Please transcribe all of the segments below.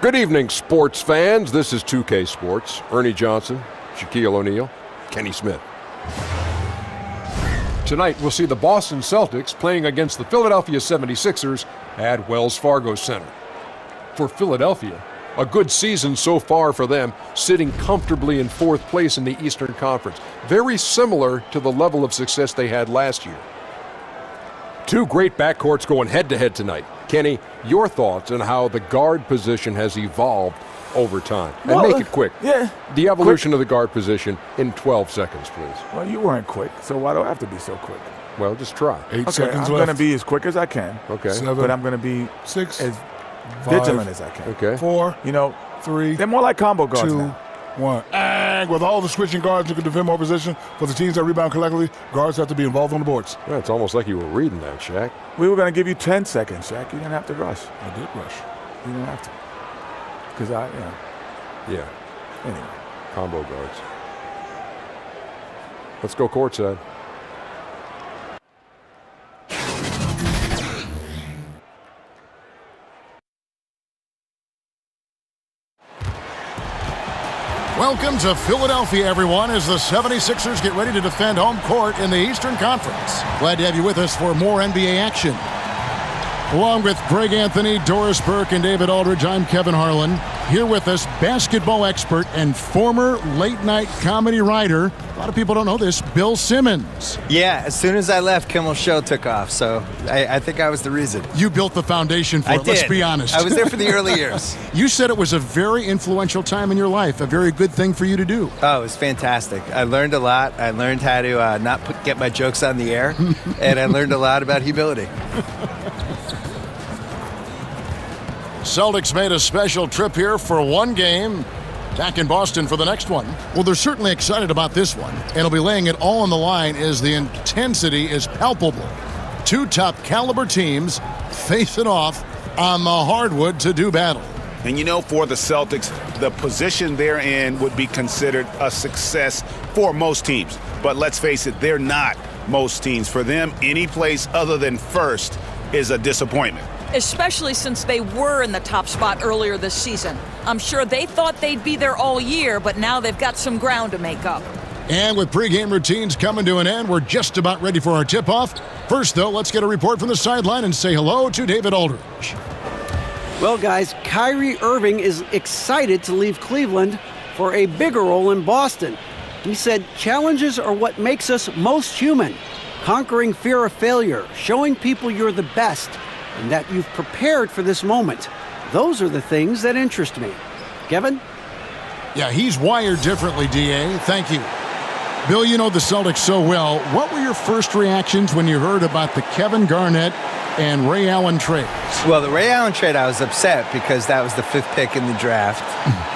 Good evening, sports fans. This is 2K Sports. Ernie Johnson, Shaquille O'Neal, Kenny Smith. Tonight, we'll see the Boston Celtics playing against the Philadelphia 76ers at Wells Fargo Center. For Philadelphia, a good season so far for them, sitting comfortably in fourth place in the Eastern Conference. Very similar to the level of success they had last year. Two great backcourts going head-to-head tonight. Kenny, your thoughts on how the guard position has evolved over time? And make it quick. Yeah. The evolution of the guard position in 12 seconds, please. Well, you weren't quick, so why do I have to be so quick? Well, just try. 8 seconds left. I'm going to be as quick as I can. Okay. 7, But I'm going to be 6, as 5, vigilant as I can. Okay. 4, You know, 3, they're more like combo guards 2, now. 1. And with all the switching guards who can defend more position for the teams that rebound collectively, guards have to be involved on the boards. Yeah, it's almost like you were reading that, Shaq. We were going to give you 10 seconds, Shaq. You didn't have to rush. I did rush. You didn't have to. Because Yeah, anyway. combo guards. Let's go courtside. Welcome to Philadelphia, everyone, as the 76ers get ready to defend home court in the Eastern Conference. Glad to have you with us for more NBA action. Along with Greg Anthony, Doris Burke, and David Aldridge, I'm Kevin Harlan. Here with us, basketball expert and former late-night comedy writer, a lot of people don't know this, Bill Simmons. Yeah, as soon as I left, Kimmel's show took off, so I think I was the reason. You built the foundation for I it, did. let's be honest. I was there for the early years. You said it was a very influential time in your life, a very good thing for you to do. Oh, it was fantastic. I learned a lot. I learned how to not get my jokes on the air, and I learned a lot about humility. Celtics made a special trip here for one game. Back in Boston for the next one. Well, they're certainly excited about this one. And they'll be laying it all on the line as the intensity is palpable. Two top caliber teams facing off on the hardwood to do battle. And you know, for the Celtics, the position they're in would be considered a success for most teams. But let's face it, they're not most teams. For them, any place other than first is a disappointment. Especially since they were in the top spot earlier this season. I'm sure they thought they'd be there all year, but now they've got some ground to make up. And with pregame routines coming to an end, we're just about ready for our tip-off. First, though, let's get a report from the sideline and say hello to David Aldridge. Well, guys, Kyrie Irving is excited to leave Cleveland for a bigger role in Boston. He said, "Challenges are what makes us most human. Conquering fear of failure, showing people you're the best, and that you've prepared for this moment. Those are the things that interest me." Kevin? Yeah, he's wired differently, D.A. Thank you. Bill, you know the Celtics so well. What were your first reactions when you heard about the Kevin Garnett and Ray Allen trades? Well, the Ray Allen trade, I was upset because that was the 5th pick in the draft,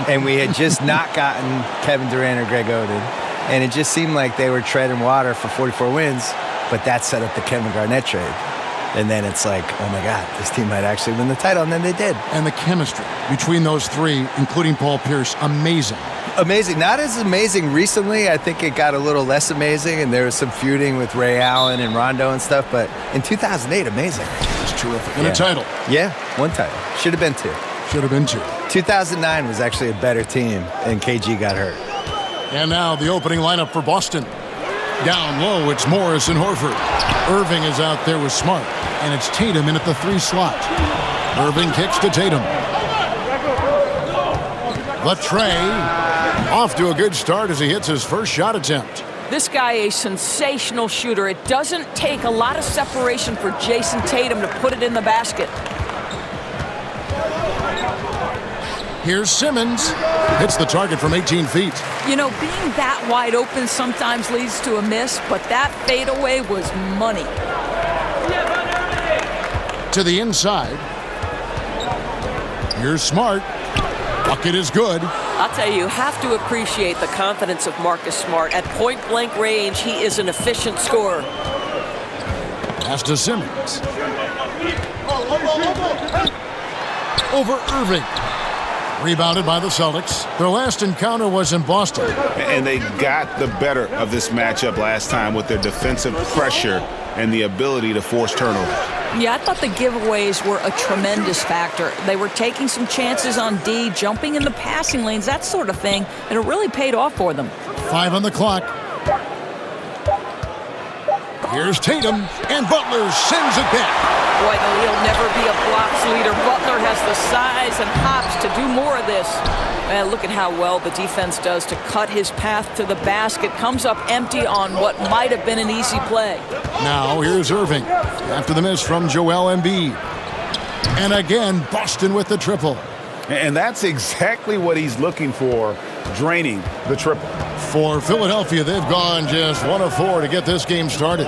and we had just not gotten Kevin Durant or Greg Oden, and it just seemed like they were treading water for 44 wins, but that set up the Kevin Garnett trade. And then it's like, oh, my God, this team might actually win the title, and then they did. And the chemistry between those three, including Paul Pierce, amazing. Amazing. Not as amazing recently. I think it got a little less amazing, and there was some feuding with Ray Allen and Rondo and stuff. But in 2008, amazing. It's terrific. And a title. Yeah, one title. Should have been 2. Should have been 2. 2009 was actually a better team, and KG got hurt. And now the opening lineup for Boston. Down low, it's Morris and Horford. Irving is out there with Smart, and it's Tatum in at the 3 slot. Irving kicks to Tatum. The tray, off to a good start as he hits his first shot attempt. This guy a sensational shooter. It doesn't take a lot of separation for Jason Tatum to put it in the basket. Here's Simmons. Hits the target from 18 feet. You know, being that wide open sometimes leads to a miss, but that fadeaway was money. To the inside. Here's Smart. Bucket is good. I'll tell you have to appreciate the confidence of Marcus Smart. At point-blank range, he is an efficient scorer. Pass to Simmons. Over Irving. Rebounded by the Celtics. Their last encounter was in Boston. And they got the better of this matchup last time with their defensive pressure and the ability to force turnovers. Yeah, I thought the giveaways were a tremendous factor. They were taking some chances on D, jumping in the passing lanes, that sort of thing, and it really paid off for them. 5 on the clock. Here's Tatum, and Butler sends it back. Boy, though, he'll never be a blocks leader. Butler has the size and hops to do more of this. Man, look at how well the defense does to cut his path to the basket. Comes up empty on what might have been an easy play. Now here's Irving after the miss from Joel Embiid. And again, Boston with the triple. And that's exactly what he's looking for, draining the triple. For Philadelphia, they've gone just 1 of 4 to get this game started.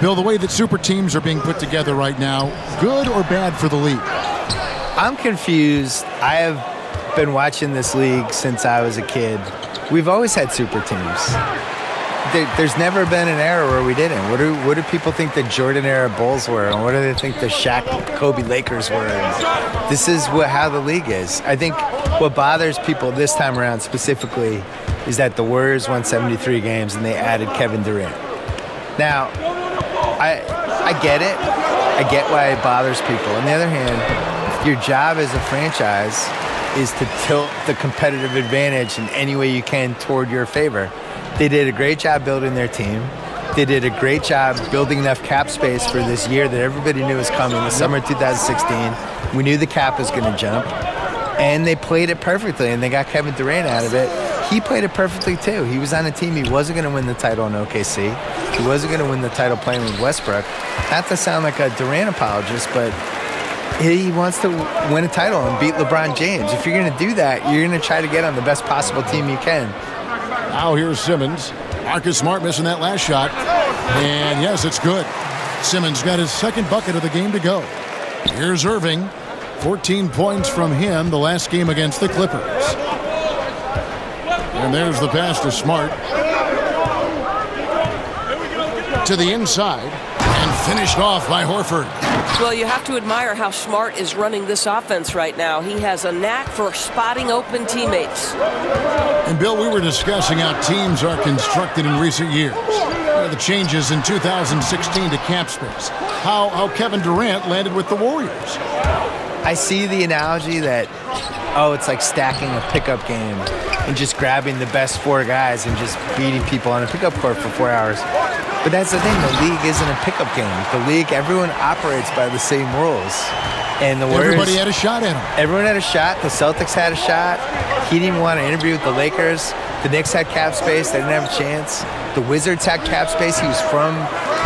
Bill, the way that super teams are being put together right now, good or bad for the league? I'm confused. I have been watching this league since I was a kid. We've always had super teams. There's never been an era where we didn't. What do people think the Jordan era Bulls were, and what do they think the Shaq, Kobe Lakers were? And this is how the league is. I think what bothers people this time around specifically is that the Warriors won 73 games and they added Kevin Durant. Now, I get it. I get why it bothers people. On the other hand, your job as a franchise is to tilt the competitive advantage in any way you can toward your favor. They did a great job building their team. They did a great job building enough cap space for this year that everybody knew was coming, the summer of 2016. We knew the cap was going to jump. And they played it perfectly, and they got Kevin Durant out of it. He played it perfectly, too. He was on a team. He wasn't going to win the title in OKC. He wasn't going to win the title playing with Westbrook. Not to sound like a Durant apologist, but he wants to win a title and beat LeBron James. If you're going to do that, you're going to try to get on the best possible team you can. Now here's Simmons. Marcus Smart missing that last shot. And yes, it's good. Simmons got his second bucket of the game to go. Here's Irving. 14 points from him the last game against the Clippers. And there's the pass to Smart. To the inside. And finished off by Horford. Well, you have to admire how Smart is running this offense right now. He has a knack for spotting open teammates. And, Bill, we were discussing how teams are constructed in recent years. The changes in 2016 to cap space. How Kevin Durant landed with the Warriors. I see the analogy that, it's like stacking a pickup game and just grabbing the best 4 guys and just beating people on a pickup court for 4 hours. But that's the thing, the league isn't a pickup game. The league, everyone operates by the same rules. And the Warriors, everybody had a shot at him. Everyone had a shot. The Celtics had a shot. He didn't want to interview with the Lakers. The Knicks had cap space. They didn't have a chance. The Wizards had cap space. He was from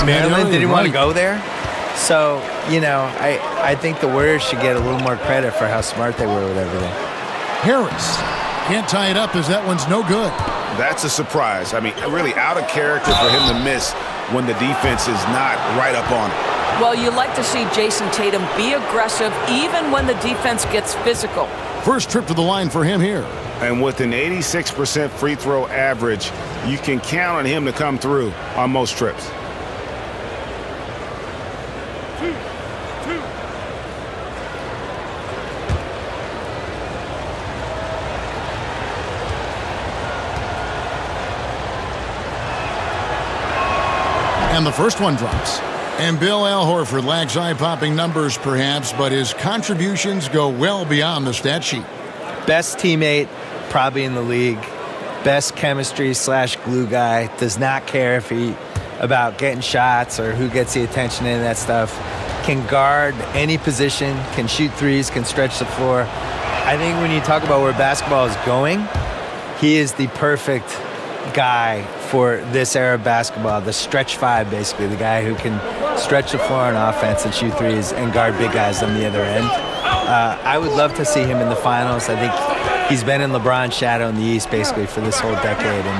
Maryland. Didn't want to go there. So, I think the Warriors should get a little more credit for how smart they were with everything. Harris can't tie it up as that one's no good. That's a surprise. I mean, really out of character for him to miss when the defense is not right up on it. Well, you like to see Jason Tatum be aggressive even when the defense gets physical. First trip to the line for him here. And with an 86% free throw average, you can count on him to come through on most trips. And the first one drops. And Bill, Al Horford lacks eye-popping numbers perhaps, but his contributions go well beyond the stat sheet. Best teammate probably in the league. Best chemistry / glue guy. Does not care about getting shots or who gets the attention and that stuff. Can guard any position, can shoot threes, can stretch the floor. I think when you talk about where basketball is going, he is the perfect guy for this era of basketball, the stretch 5 basically, the guy who can stretch the floor on offense and shoot threes and guard big guys on the other end. I would love to see him in the finals. I think he's been in LeBron's shadow in the East basically for this whole decade, and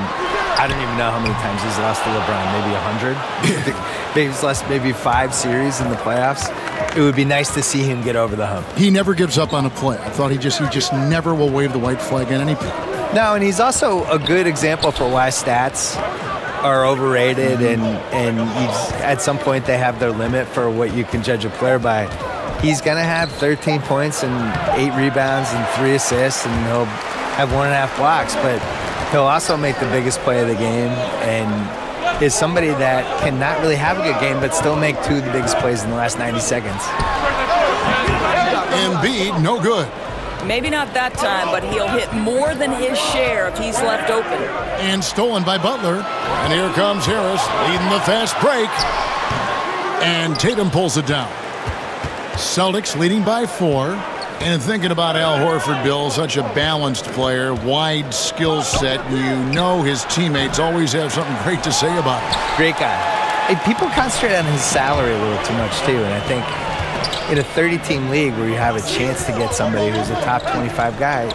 I don't even know how many times he's lost to LeBron, maybe 100? Maybe he's lost maybe 5 series in the playoffs. It would be nice to see him get over the hump. He never gives up on a play. I thought he just never will wave the white flag on anything. No, and he's also a good example for why stats are overrated, and at some point they have their limit for what you can judge a player by. He's going to have 13 points and 8 rebounds and 3 assists, and he'll have 1.5 blocks, but he'll also make the biggest play of the game, and is somebody that can not really have a good game but still make two of the biggest plays in the last 90 seconds. Embiid, no good. Maybe not that time, but he'll hit more than his share if he's left open. And stolen by Butler. And here comes Harris leading the fast break. And Tatum pulls it down. Celtics leading by 4. And thinking about Al Horford, Bill, such a balanced player, wide skill set. You know his teammates always have something great to say about him. Great guy. Hey, people concentrate on his salary a little too much, too. And I think in a 30-team league where you have a chance to get somebody who's a top 25 guy,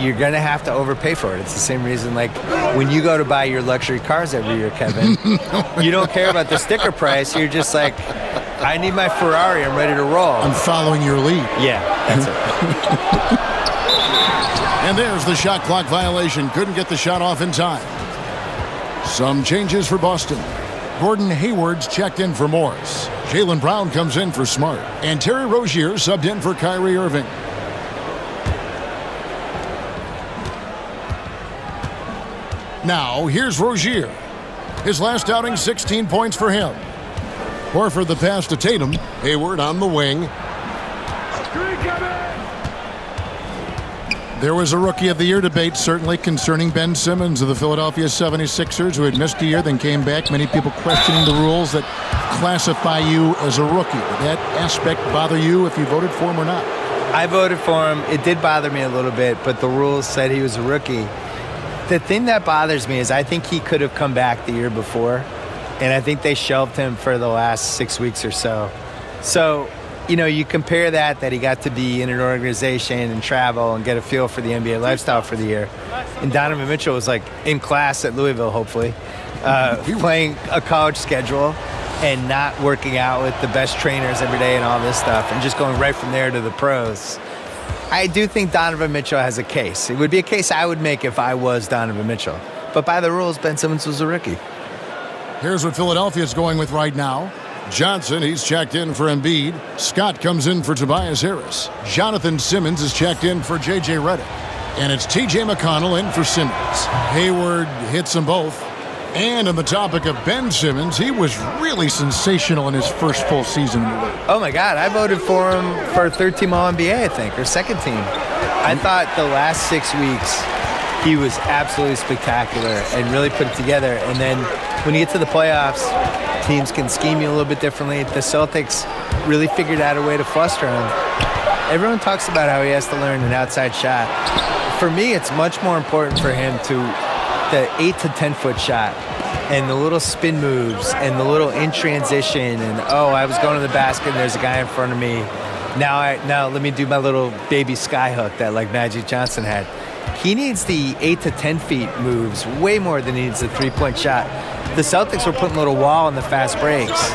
you're going to have to overpay for it. It's the same reason, like, when you go to buy your luxury cars every year, Kevin, you don't care about the sticker price. You're just like, I need my Ferrari. I'm ready to roll. I'm following your lead. Yeah, that's it. And there's the shot clock violation. Couldn't get the shot off in time. Some changes for Boston. Gordon Hayward's checked in for Morris. Jaylen Brown comes in for Smart. And Terry Rozier subbed in for Kyrie Irving. Now, here's Rozier. His last outing, 16 points for him. Horford the pass to Tatum. Hayward on the wing. There was a Rookie of the Year debate, certainly, concerning Ben Simmons of the Philadelphia 76ers, who had missed a year, then came back. Many people questioning the rules that classify you as a rookie. Did that aspect bother you if you voted for him or not? I voted for him. It did bother me a little bit, but the rules said he was a rookie. The thing that bothers me is I think he could have come back the year before, and I think they shelved him for the last 6 weeks or so. So, you know, you compare that he got to be in an organization and travel and get a feel for the NBA lifestyle for the year. And Donovan Mitchell was like in class at Louisville, hopefully, playing a college schedule and not working out with the best trainers every day and all this stuff and just going right from there to the pros. I do think Donovan Mitchell has a case. It would be a case I would make if I was Donovan Mitchell. But by the rules, Ben Simmons was a rookie. Here's what Philadelphia's going with right now. Johnson, he's checked in for Embiid. Scott comes in for Tobias Harris. Jonathan Simmons is checked in for J.J. Redick. And it's T.J. McConnell in for Simmons. Hayward hits them both. And on the topic of Ben Simmons, he was really sensational in his first full season in the league. Oh, my God. I voted for him for third-team All-NBA, I think, or second team. I thought the last 6 weeks he was absolutely spectacular and really put it together. And then when you get to the playoffs, teams can scheme you a little bit differently. The Celtics really figured out a way to fluster him. Everyone talks about how he has to learn an outside shot. For me, it's much more important for him to the 8 to 10 foot shot and the little spin moves and the little in transition and, oh, I was going to the basket and there's a guy in front of me. Now let me do my little baby sky hook that like Magic Johnson had. He needs the 8 to 10 feet moves way more than he needs the three-point shot. The Celtics were putting a little wall in the fast breaks,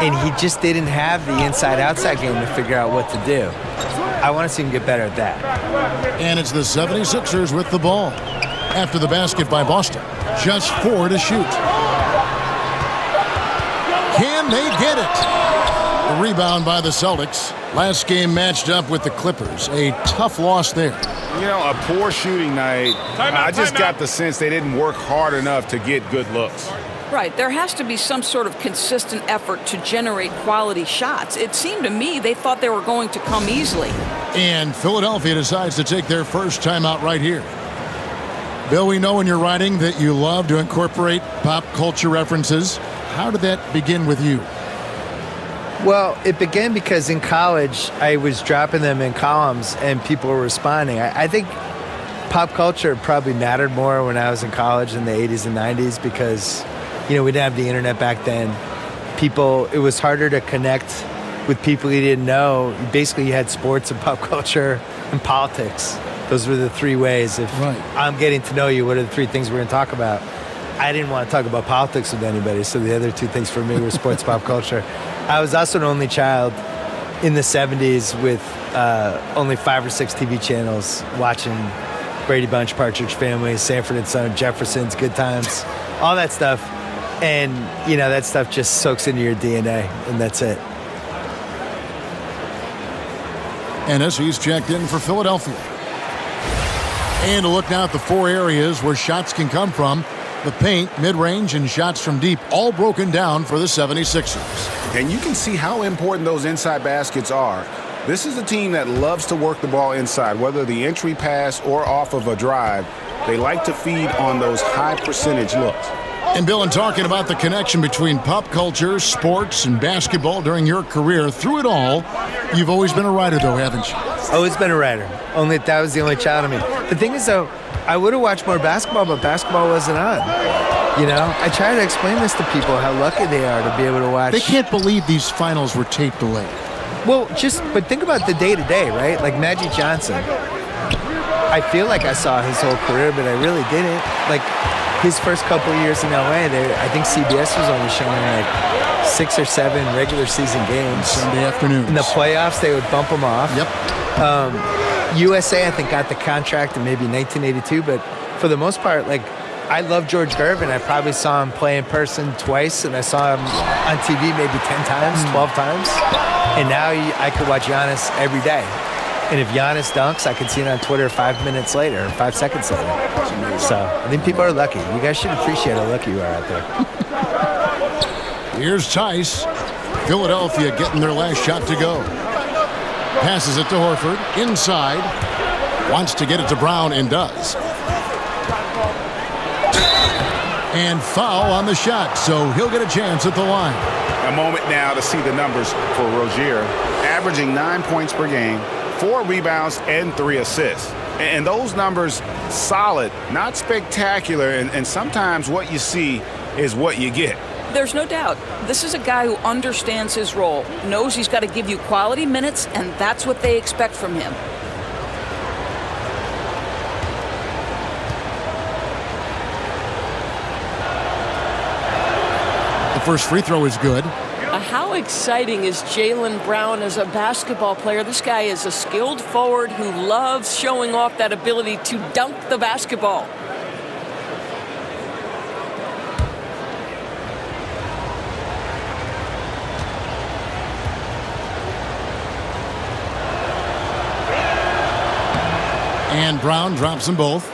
and he just didn't have the inside-outside game to figure out what to do. I want to see him get better at that. And it's the 76ers with the ball. After the basket by Boston. Just 4 to shoot. Can they get it? A rebound by the Celtics. Last game matched up with the Clippers. A tough loss there. You know, a poor shooting night. I just got the sense they didn't work hard enough to get good looks. Right. There has to be some sort of consistent effort to generate quality shots. It seemed to me they thought they were going to come easily. And Philadelphia decides to take their first timeout right here. Bill, we know in your writing that you love to incorporate pop culture references. How did that begin with you? Well, it began because in college, I was dropping them in columns and people were responding. I think pop culture probably mattered more when I was in college in the 80s and 90s because, you know, we didn't have the internet back then. It was harder to connect with people you didn't know. Basically, you had sports and pop culture and politics. Those were the three ways. If I'm getting to know you, what are the three things we're going to talk about? I didn't want to talk about politics with anybody, so the other two things for me were sports, pop culture. I was also an only child in the 70s with only 5 or 6 TV channels watching Brady Bunch, Partridge Family, Sanford and Son, Jefferson's, Good Times, all that stuff. And, you know, that stuff just soaks into your DNA, and that's it. Ennis, he's checked in for Philadelphia. And a look now at the 4 areas where shots can come from. The paint, mid-range, and shots from deep all broken down for the 76ers. And you can see how important those inside baskets are. This is a team that loves to work the ball inside, whether the entry pass or off of a drive. They like to feed on those high percentage looks. And Bill, in talking about the connection between pop culture, sports, and basketball during your career, through it all, you've always been a writer, though, haven't you? Always been a writer. Only that was the only child of me. The thing is, though, I would have watched more basketball, but basketball wasn't on. You know, I try to explain this to people, how lucky they are to be able to watch. They can't believe these finals were tape delayed. Well, but think about the day-to-day, right? Like Magic Johnson. I feel like I saw his whole career, but I really didn't. Like, his first couple of years in L.A., I think CBS was only showing like 6 or 7 regular season games. Sunday afternoons. In the playoffs, they would bump them off. Yep. USA, I think, got the contract in maybe 1982, but for the most part, like, I love George Gervin. I probably saw him play in person twice, and I saw him on TV maybe 10 times, 12 times. And now I could watch Giannis every day. And if Giannis dunks, I can see it on Twitter 5 minutes later, or 5 seconds later. So I think people are lucky. You guys should appreciate how lucky you are out there. Here's Tice. Philadelphia getting their last shot to go. Passes it to Horford. Inside. Wants to get it to Brown and does. And foul on the shot, so he'll get a chance at the line. A moment now to see the numbers for Rozier, averaging 9 points per game, 4 rebounds, and 3 assists. And those numbers, solid, not spectacular, and sometimes what you see is what you get. There's no doubt. This is a guy who understands his role, knows he's got to give you quality minutes, and that's what they expect from him. The first free throw is good. How exciting is Jaylen Brown as a basketball player? This guy is a skilled forward who loves showing off that ability to dunk the basketball. And Brown drops them both.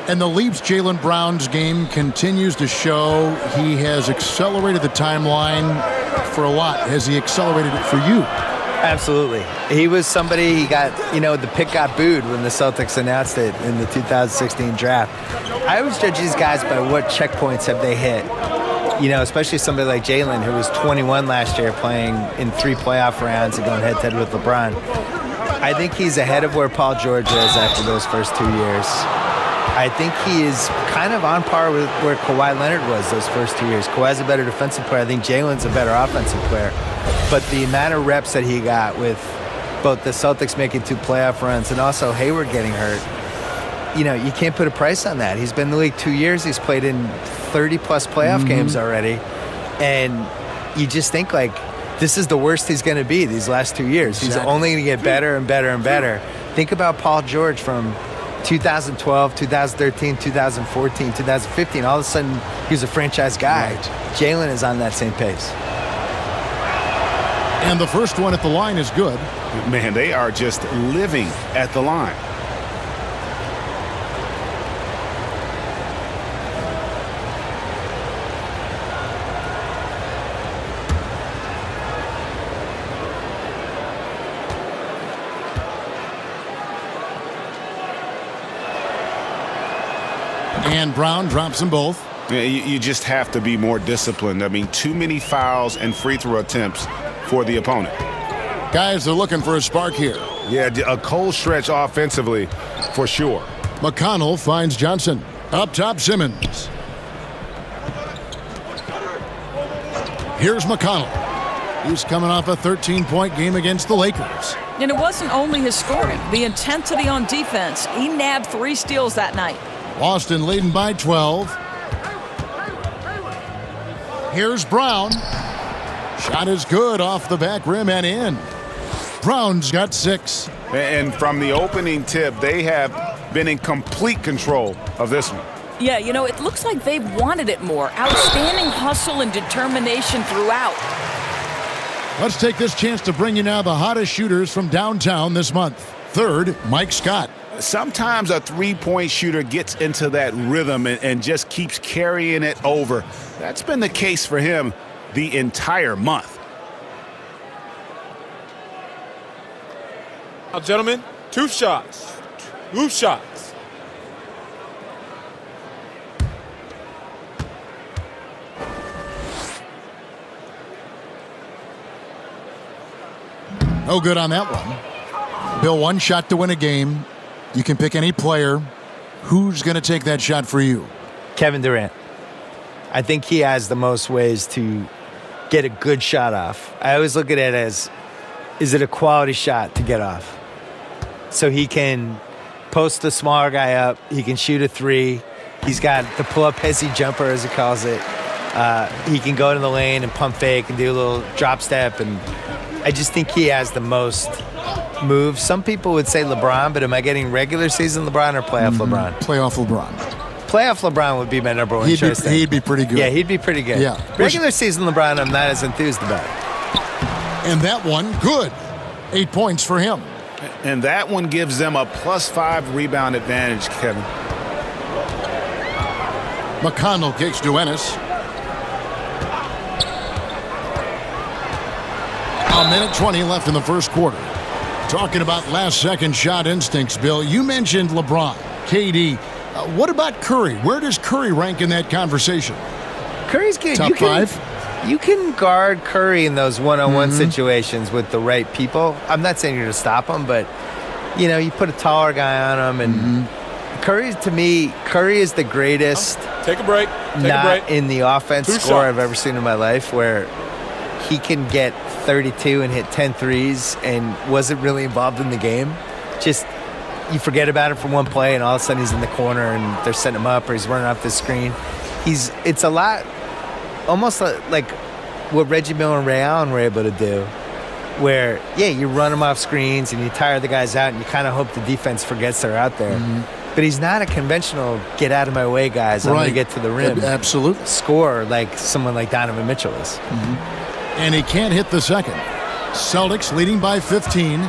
And the Leafs Jaylen Brown's game continues to show he has accelerated the timeline for a lot. Has he accelerated it for you? Absolutely. He was somebody, he got, the pick got booed when the Celtics announced it in the 2016 draft. I always judge these guys by what checkpoints have they hit. Especially somebody like Jaylen, who was 21 last year, playing in 3 playoff rounds and going head-to-head with LeBron. I think he's ahead of where Paul George was after those first 2 years. I think he is kind of on par with where Kawhi Leonard was those first 2 years. Kawhi's a better defensive player. I think Jaylen's a better offensive player. But the amount of reps that he got with both the Celtics making 2 playoff runs and also Hayward getting hurt, you can't put a price on that. He's been in the league 2 years. He's played in 30-plus playoff games already. And you just think, like, this is the worst he's going to be these last 2 years. Exactly. He's only going to get better and better and better. Think about Paul George from 2012, 2013, 2014, 2015. All of a sudden, he was a franchise guy. Right. Jaylen is on that same pace. And the first one at the line is good. Man, they are just living at the line. And Brown drops them both. Yeah, you just have to be more disciplined. I mean, too many fouls and free throw attempts for the opponent. Guys are looking for a spark here. Yeah, a cold stretch offensively for sure. McConnell finds Johnson. Up top, Simmons. Here's McConnell. He's coming off a 13-point game against the Lakers. And it wasn't only his scoring, the intensity on defense. He nabbed 3 steals that night. Boston leading by 12. Here's Brown. Shot is good off the back rim and in. Brown's got 6. And from the opening tip, they have been in complete control of this one. Yeah, it looks like they've wanted it more. Outstanding hustle and determination throughout. Let's take this chance to bring you now the hottest shooters from downtown this month. Third, Mike Scott. Sometimes a three-point shooter gets into that rhythm and just keeps carrying it over. That's been the case for him the entire month. Now, gentlemen, 2 shots. 2 shots. No good on that one. Bill, 1 shot to win a game. You can pick any player. Who's going to take that shot for you? Kevin Durant. I think he has the most ways to get a good shot off. I always look at it as, is it a quality shot to get off? So he can post the smaller guy up. He can shoot a 3. He's got the pull-up hissy jumper, as he calls it. He can go to the lane and pump fake and do a little drop step. And I just think he has the most moves. Some people would say LeBron, but am I getting regular season LeBron or playoff LeBron? Playoff LeBron. Playoff LeBron would be my number 1 choice. He'd be pretty good. Yeah, he'd be pretty good. Yeah. Regular season LeBron, I'm not as enthused about. And that one, good. 8 points for him. And that one gives them a +5 rebound advantage, Kevin. McConnell kicks to Ennis. A minute 20 left in the first quarter. Talking about last-second shot instincts, Bill, you mentioned LeBron, KD. What about Curry? Where does Curry rank in that conversation? Curry's good. Top 5? You can guard Curry in those one-on-one situations with the right people. I'm not saying you're going to stop him, but, you put a taller guy on him. And Curry, to me, Curry is the greatest. Take a break. Not in the offense 2 score shots. I've ever seen in my life, where he can get 32 and hit 10 threes and wasn't really involved in the game. Just, you forget about it for one play, and all of a sudden he's in the corner and they're setting him up, or he's running off the screen. It's a lot, almost like what Reggie Miller and Ray Allen were able to do, where, you run them off screens and you tire the guys out and you kind of hope the defense forgets they're out there. But he's not a conventional get-out-of-my-way guys. I'm going to get to the rim. Absolutely. Score like someone like Donovan Mitchell is. And he can't hit the second. Celtics leading by 15.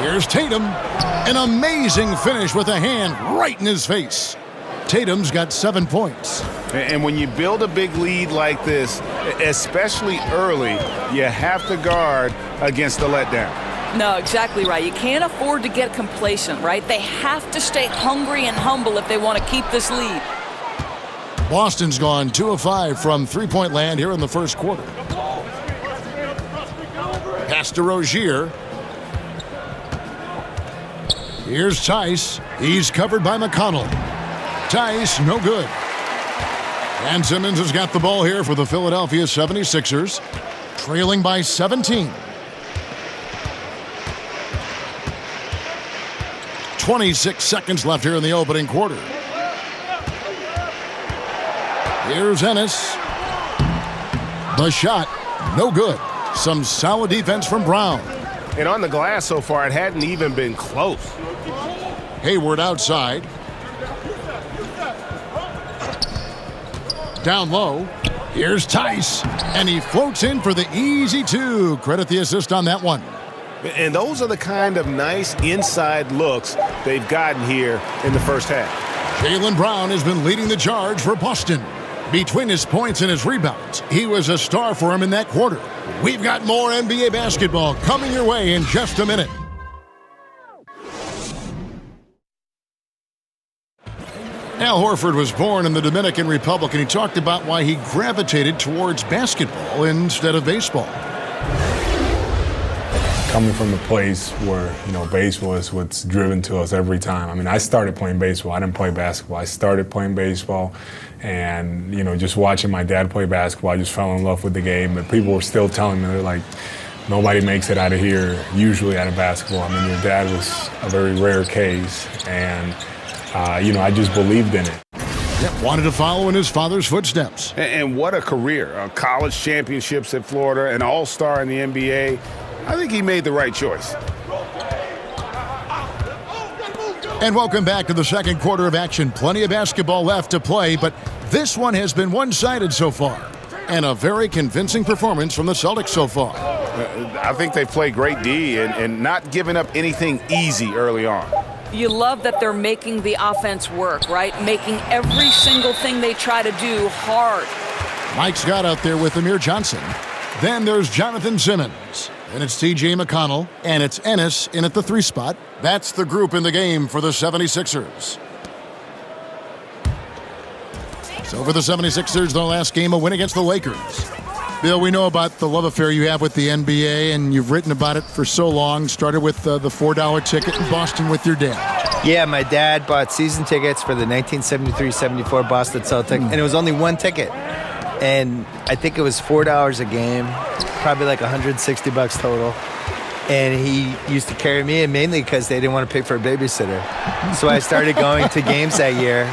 Here's Tatum. An amazing finish with a hand right in his face. Tatum's got 7 points. And when you build a big lead like this, especially early, you have to guard against the letdown. No, exactly right. You can't afford to get complacent, right? They have to stay hungry and humble if they want to keep this lead. Boston's gone 2 of 5 from three-point land here in the first quarter. Pass to Rozier. Here's Tice. He's covered by McConnell. Tice, no good. And Simmons has got the ball here for the Philadelphia 76ers, trailing by 17. 26 seconds left here in the opening quarter. Here's Ennis. The shot, no good. Some solid defense from Brown. And on the glass so far, it hadn't even been close. Hayward outside. Down low. Here's Tice. And he floats in for the easy 2. Credit the assist on that one. And those are the kind of nice inside looks they've gotten here in the first half. Jaylen Brown has been leading the charge for Boston. Between his points and his rebounds, he was a star for him in that quarter. We've got more NBA basketball coming your way in just a minute. Al Horford was born in the Dominican Republic, and he talked about why he gravitated towards basketball instead of baseball. Coming from a place where, baseball is what's driven to us every time. I mean, I started playing baseball. I didn't play basketball. I started playing baseball, and, just watching my dad play basketball, I just fell in love with the game. But people were still telling me, they're like, nobody makes it out of here, usually out of basketball. I mean, your dad was a very rare case, and, I just believed in it. Wanted to follow in his father's footsteps. And what a career. College championships at Florida, an all-star in the NBA. I think he made the right choice. And welcome back to the second quarter of action. Plenty of basketball left to play, but this one has been one-sided so far. And a very convincing performance from the Celtics so far. I think they play great D and not giving up anything easy early on. You love that they're making the offense work, right? Making every single thing they try to do hard. Mike Scott out there with Amir Johnson. Then there's Jonathan Simmons. And it's T.J. McConnell. And it's Ennis in at the 3 spot. That's the group in the game for the 76ers. So for the 76ers, their last game, a win against the Lakers. Bill, we know about the love affair you have with the NBA, and you've written about it for so long. Started with the $4 ticket in Boston with your dad. Yeah, my dad bought season tickets for the 1973-74 Boston Celtics, and it was only one ticket. And I think it was $4 a game, probably like $160 total. And he used to carry me in mainly because they didn't want to pay for a babysitter. So I started going to games that year,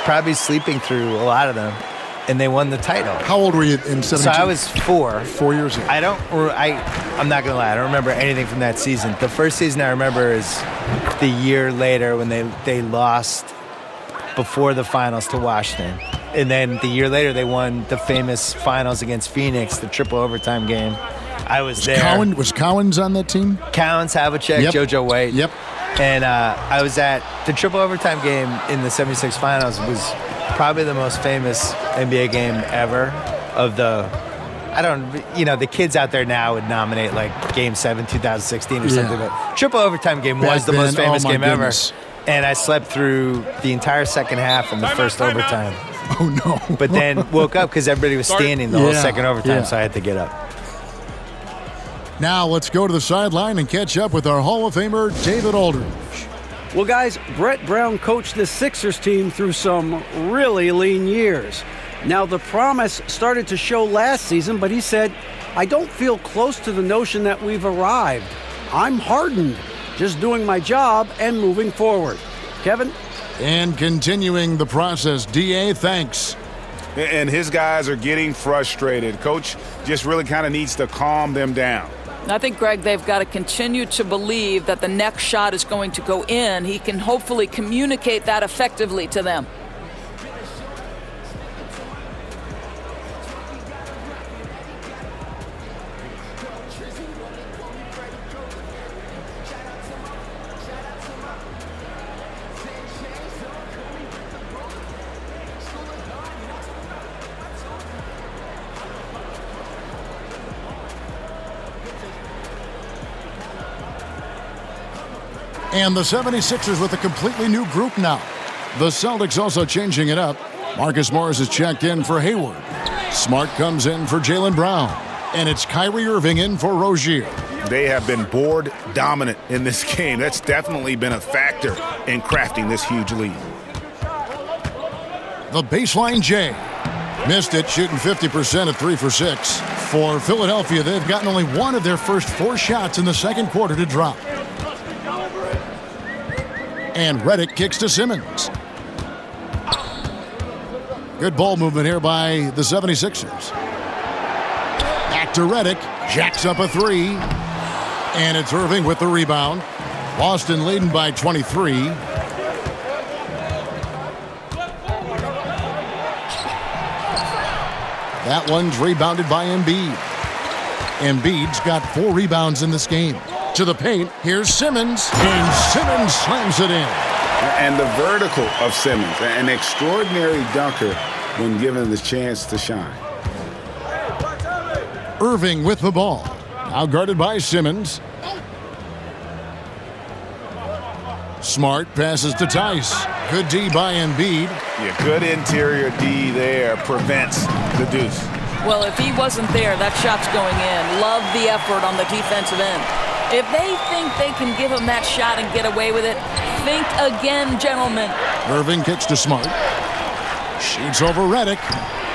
probably sleeping through a lot of them. And they won the title. How old were you in 72? So I was 4. 4 years ago. I'm not going to lie. I don't remember anything from that season. The first season I remember is the year later when they lost before the finals to Washington. And then the year later they won the famous finals against Phoenix, the triple overtime game. I was there. Was Cowens on that team? Cowens, Havlicek, Yep. JoJo White. Yep. And I was at the triple overtime game in the 76 finals. Was probably the most famous NBA game ever the kids out there now would nominate like Game 7, 2016 or something, but triple overtime game was the most famous game ever. And I slept through the entire second half and the first overtime. Oh, no. But then woke up because everybody was standing the whole second overtime, so I had to get up. Now let's go to the sideline and catch up with our Hall of Famer, David Aldridge. Well, guys, Brett Brown coached the Sixers team through some really lean years. Now, the promise started to show last season, but he said, I don't feel close to the notion that we've arrived. I'm hardened, just doing my job and moving forward. Kevin? And continuing the process, D.A., thanks. And his guys are getting frustrated. Coach just really kind of needs to calm them down. I think, Greg, they've got to continue to believe that the next shot is going to go in. He can hopefully communicate that effectively to them. And the 76ers with a completely new group now. The Celtics also changing it up. Marcus Morris is checked in for Hayward. Smart comes in for Jaylen Brown. And it's Kyrie Irving in for Rozier. They have been board dominant in this game. That's definitely been a factor in crafting this huge lead. The baseline J. Missed it, shooting 50% at 3 for 6. For Philadelphia, they've gotten only one of their first 4 shots in the second quarter to drop. And Redick kicks to Simmons. Good ball movement here by the 76ers. Back to Redick. Jacks up a 3. And it's Irving with the rebound. Boston leading by 23. That one's rebounded by Embiid. Embiid's got 4 rebounds in this game. To the paint, here's Simmons, and Simmons slams it in. And the vertical of Simmons, an extraordinary dunker when given the chance to shine. Irving with the ball, now guarded by Simmons. Smart passes to Tice. Good D by Embiid. Yeah, good interior D there, prevents the deuce. Well, if he wasn't there, that shot's going in. Love the effort on the defensive end. If they think they can give him that shot and get away with it, think again, gentlemen. Irving kicks to Smart. Shoots over Redick.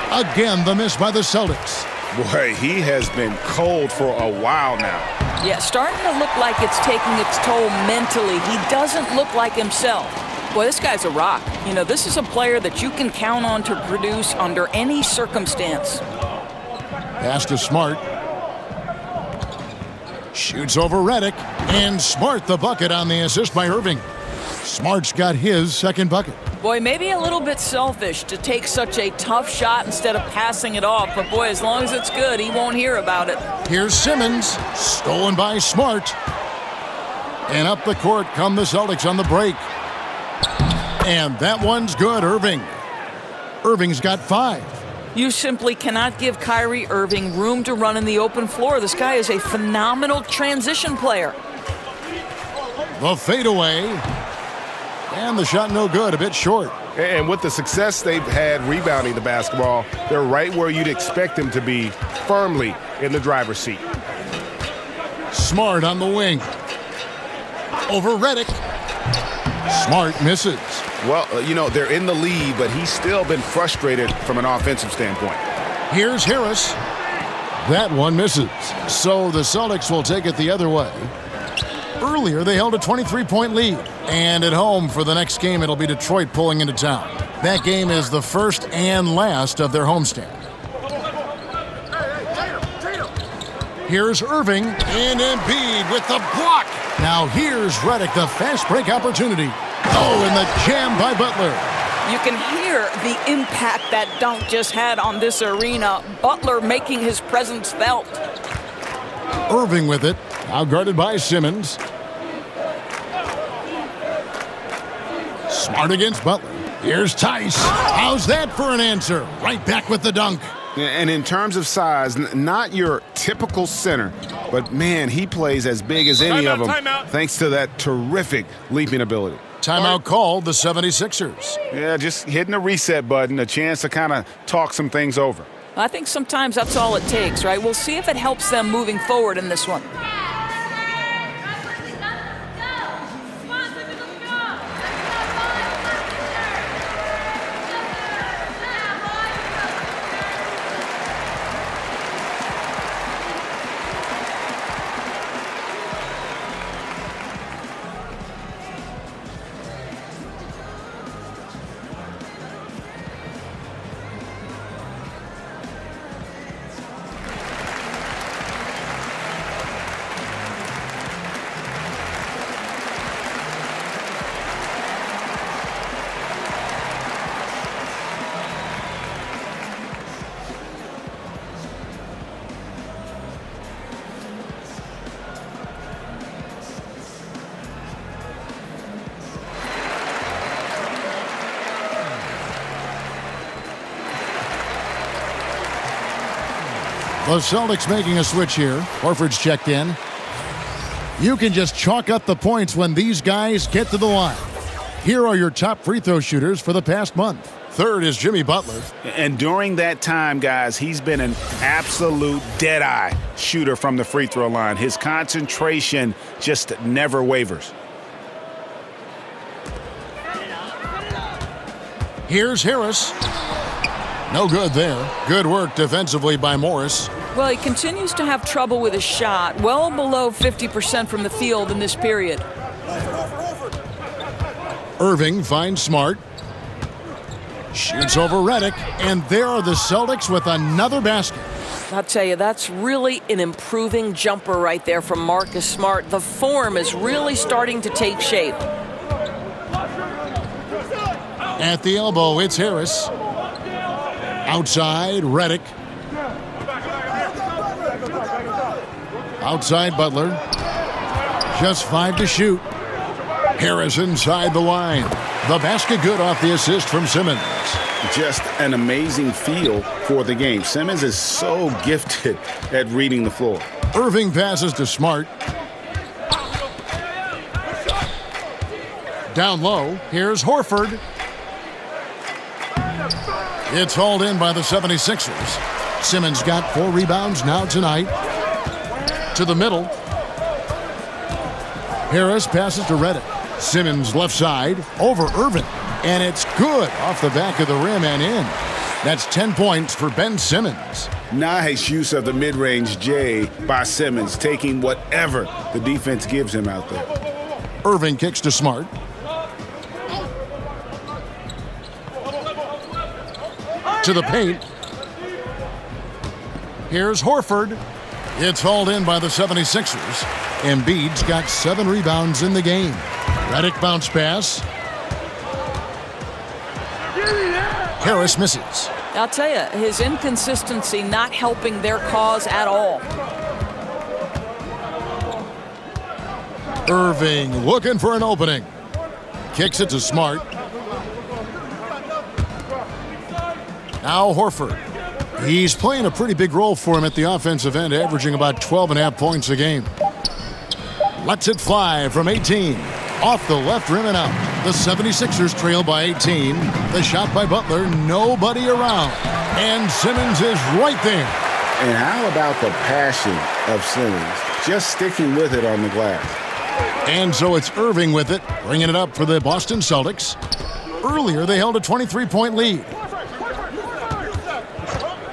Again, the miss by the Celtics. Boy, he has been cold for a while now. Yeah, starting to look like it's taking its toll mentally. He doesn't look like himself. Boy, this guy's a rock. You know, this is a player that you can count on to produce under any circumstance. Pass to Smart. Shoots over Redick. And Smart the bucket on the assist by Irving. Smart's got his second bucket. Boy, maybe a little bit selfish to take such a tough shot instead of passing it off. But boy, as long as it's good, he won't hear about it. Here's Simmons, stolen by Smart. And up the court come the Celtics on the break. And that one's good, Irving. Irving's got 5. You simply cannot give Kyrie Irving room to run in the open floor. This guy is a phenomenal transition player. The fadeaway. And the shot no good, a bit short. And with the success they've had rebounding the basketball, they're right where you'd expect them to be, firmly in the driver's seat. Smart on the wing. Over Redick. Smart misses. Well, they're in the lead, but he's still been frustrated from an offensive standpoint. Here's Harris. That one misses. So the Celtics will take it the other way. Earlier, they held a 23-point lead. And at home for the next game, it'll be Detroit pulling into town. That game is the first and last of their homestand. Here's Irving and Embiid with the block. Now here's Redick, the fast break opportunity. Oh, and the jam by Butler. You can hear the impact that dunk just had on this arena. Butler making his presence felt. Irving with it, now guarded by Simmons. Smart against Butler. Here's Tice. How's that for an answer? Right back with the dunk. And in terms of size, not your typical center, but man, he plays as big as any of them, thanks to that terrific leaping ability. Timeout called the 76ers. Yeah, just hitting a reset button, a chance to kind of talk some things over. I think sometimes that's all it takes, right? We'll see if it helps them moving forward in this one. The Celtics making a switch here. Horford's checked in. You can just chalk up the points when these guys get to the line. Here are your top free throw shooters for the past month. Third is Jimmy Butler. And during that time, guys, he's been an absolute dead-eye shooter from the free throw line. His concentration just never wavers. Here's Harris. No good there. Good work defensively by Morris. Well, he continues to have trouble with his shot, well below 50% from the field in this period. Irving finds Smart. Shoots over Redick, and there are the Celtics with another basket. I'll tell you, that's really an improving jumper right there from Marcus Smart. The form is really starting to take shape. At the elbow, it's Harris. Outside, Redick. Outside, Butler. Just 5 to shoot. Harris inside the line. The basket good off the assist from Simmons. Just an amazing feel for the game. Simmons is so gifted at reading the floor. Irving passes to Smart. Down low, here's Horford. It's hauled in by the 76ers. Simmons got 4 rebounds now tonight. To the middle. Harris passes to Redick. Simmons left side over Irving. And it's good off the back of the rim and in. That's 10 points for Ben Simmons. Nice use of the mid-range J by Simmons, taking whatever the defense gives him out there. Irving kicks to Smart. To the paint. Here's Horford. It's hauled in by the 76ers. Embiid's got 7 rebounds in the game. Redick bounce pass. Harris misses. I'll tell you, his inconsistency not helping their cause at all. Irving looking for an opening. Kicks it to Smart. Now Horford. He's playing a pretty big role for him at the offensive end, averaging about 12.5 points a game. Lets it fly from 18. Off the left rim and out. The 76ers trail by 18. The shot by Butler, nobody around. And Simmons is right there. And how about the passion of Simmons? Just sticking with it on the glass. And so it's Irving with it, bringing it up for the Boston Celtics. Earlier, they held a 23-point lead.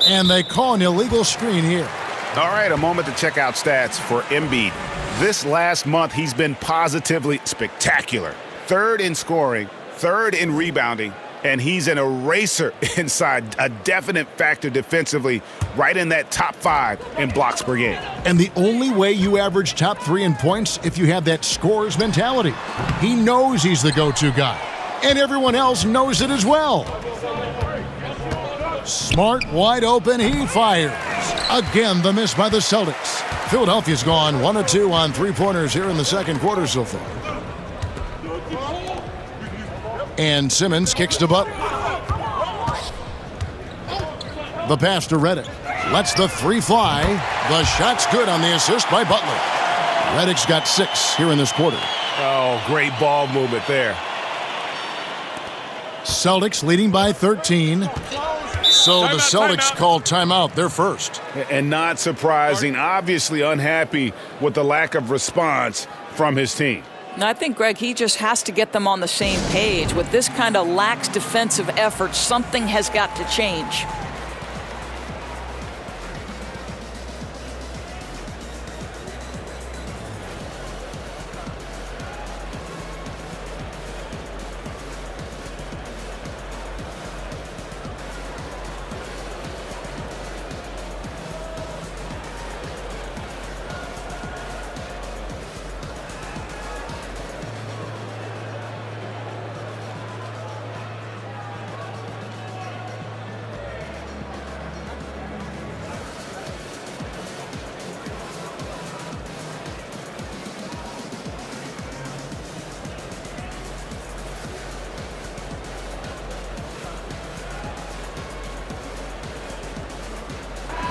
And they call an illegal screen here. All right, a moment to check out stats for Embiid. This last month, he's been positively spectacular. Third in scoring, third in rebounding, and he's an eraser inside, a definite factor defensively, right in that top 5 in blocks per game. And the only way you average top 3 in points if you have that scorer's mentality. He knows he's the go-to guy, and everyone else knows it as well. Smart wide open, he fires. Again, the miss by the Celtics. Philadelphia's gone 1 of 2 on three-pointers here in the second quarter so far. And Simmons kicks to Butler. The pass to Redick. Lets the three fly. The shot's good on the assist by Butler. Redick's got 6 here in this quarter. Oh, great ball movement there. Celtics leading by 13. So the Celtics called timeout, their first. And not surprising, obviously unhappy with the lack of response from his team. And I think, Greg, he just has to get them on the same page. With this kind of lax defensive effort, something has got to change.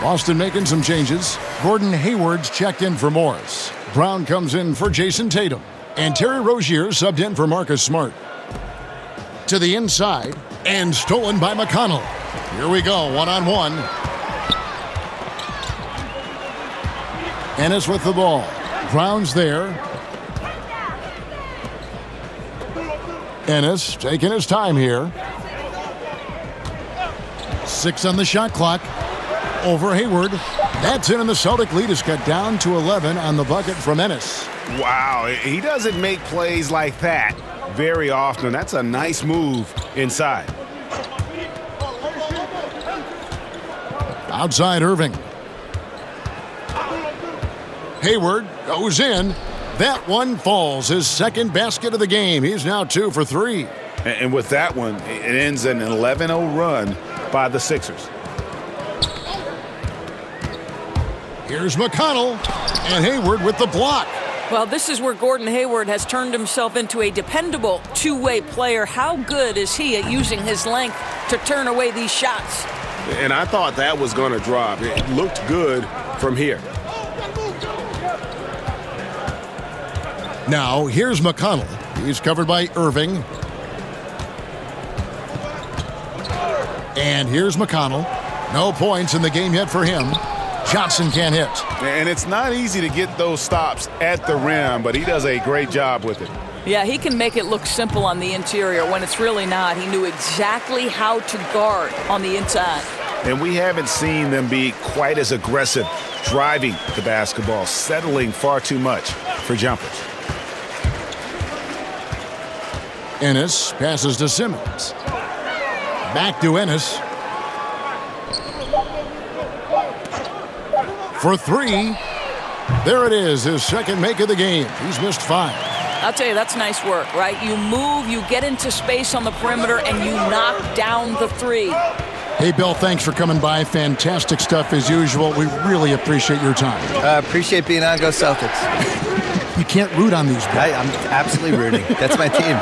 Boston making some changes. Gordon Hayward's checked in for Morris. Brown comes in for Jason Tatum. And Terry Rozier subbed in for Marcus Smart. To the inside, and stolen by McConnell. Here we go, one-on-one. Ennis with the ball. Brown's there. Ennis taking his time here. 6 on the shot clock. Over Hayward. That's in, and the Celtic lead is cut down to 11 on the bucket from Ennis. Wow, he doesn't make plays like that very often. That's a nice move inside. Outside Irving. Hayward goes in. That one falls. His second basket of the game. He's now 2 for 3. And with that one, it ends an 11-0 run by the Sixers. Here's McConnell, and Hayward with the block. Well, this is where Gordon Hayward has turned himself into a dependable two-way player. How good is he at using his length to turn away these shots? And I thought that was going to drop. It looked good from here. Now, here's McConnell. He's covered by Irving. And here's McConnell. No points in the game yet for him. Johnson can't hit. And it's not easy to get those stops at the rim, but he does a great job with it. Yeah, he can make it look simple on the interior when it's really not. He knew exactly how to guard on the inside. And we haven't seen them be quite as aggressive driving the basketball, settling far too much for jumpers. Ennis passes to Simmons. Back to Ennis. For 3. There it is, his second make of the game. He's missed 5. I'll tell you, that's nice work, right? You move, you get into space on the perimeter, and you knock down the three. Hey, Bill, thanks for coming by. Fantastic stuff as usual. We really appreciate your time. Appreciate being on. Go Celtics. You can't root on these guys. I'm absolutely rooting. That's my team.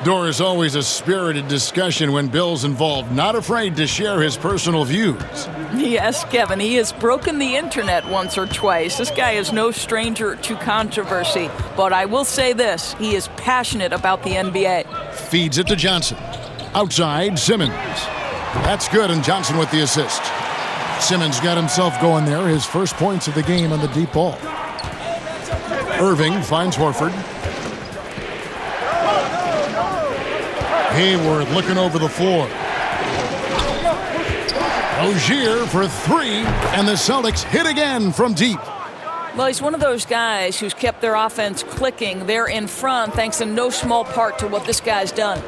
There is always a spirited discussion when Bill's involved, not afraid to share his personal views. Yes, Kevin, he has broken the internet once or twice. This guy is no stranger to controversy. But I will say this, he is passionate about the NBA. Feeds it to Johnson. Outside, Simmons. That's good, and Johnson with the assist. Simmons got himself going there, his first points of the game on the deep ball. Irving finds Horford. Hayward looking over the floor. Rozier for three, and the Celtics hit again from deep. Well, he's one of those guys who's kept their offense clicking. They're in front thanks in no small part to what this guy's done.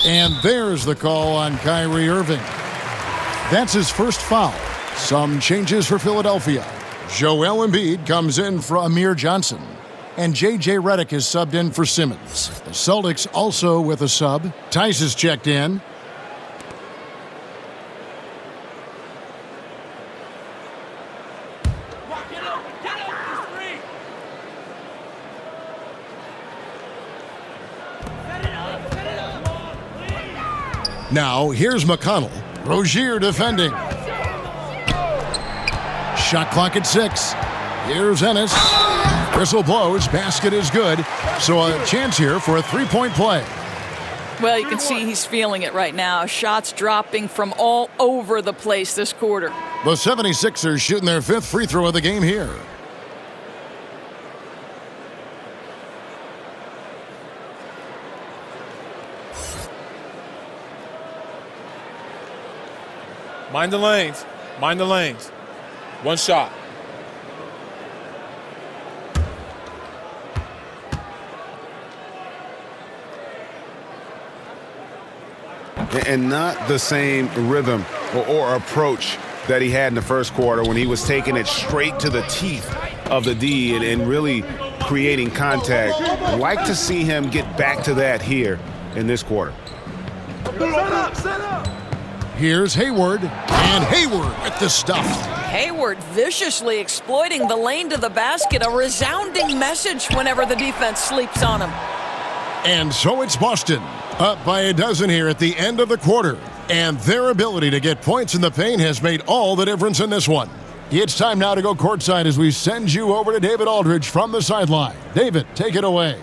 And there's the call on Kyrie Irving. That's his first foul. Some changes for Philadelphia. Joel Embiid comes in for Amir Johnson. And J.J. Redick is subbed in for Simmons. The Celtics also with a sub. Tice is checked in. Now, here's McConnell. Rozier defending. Shot clock at 6. Here's Ennis. Whistle blows. Basket is good. So a chance here for a three-point play. Well, you can see he's feeling it right now. Shots dropping from all over the place this quarter. The 76ers shooting their 5th free throw of the game here. Mind the lanes. Mind the lanes. One shot. And not the same rhythm or approach that he had in the first quarter when he was taking it straight to the teeth of the D and really creating contact. I'd like to see him get back to that here in this quarter. Here's Hayward, and Hayward with the stuff. Hayward viciously exploiting the lane to the basket, a resounding message whenever the defense sleeps on him. And so it's Boston, up by a dozen here at the end of the quarter. And their ability to get points in the paint has made all the difference in this one. It's time now to go courtside as we send you over to David Aldridge from the sideline. David, take it away.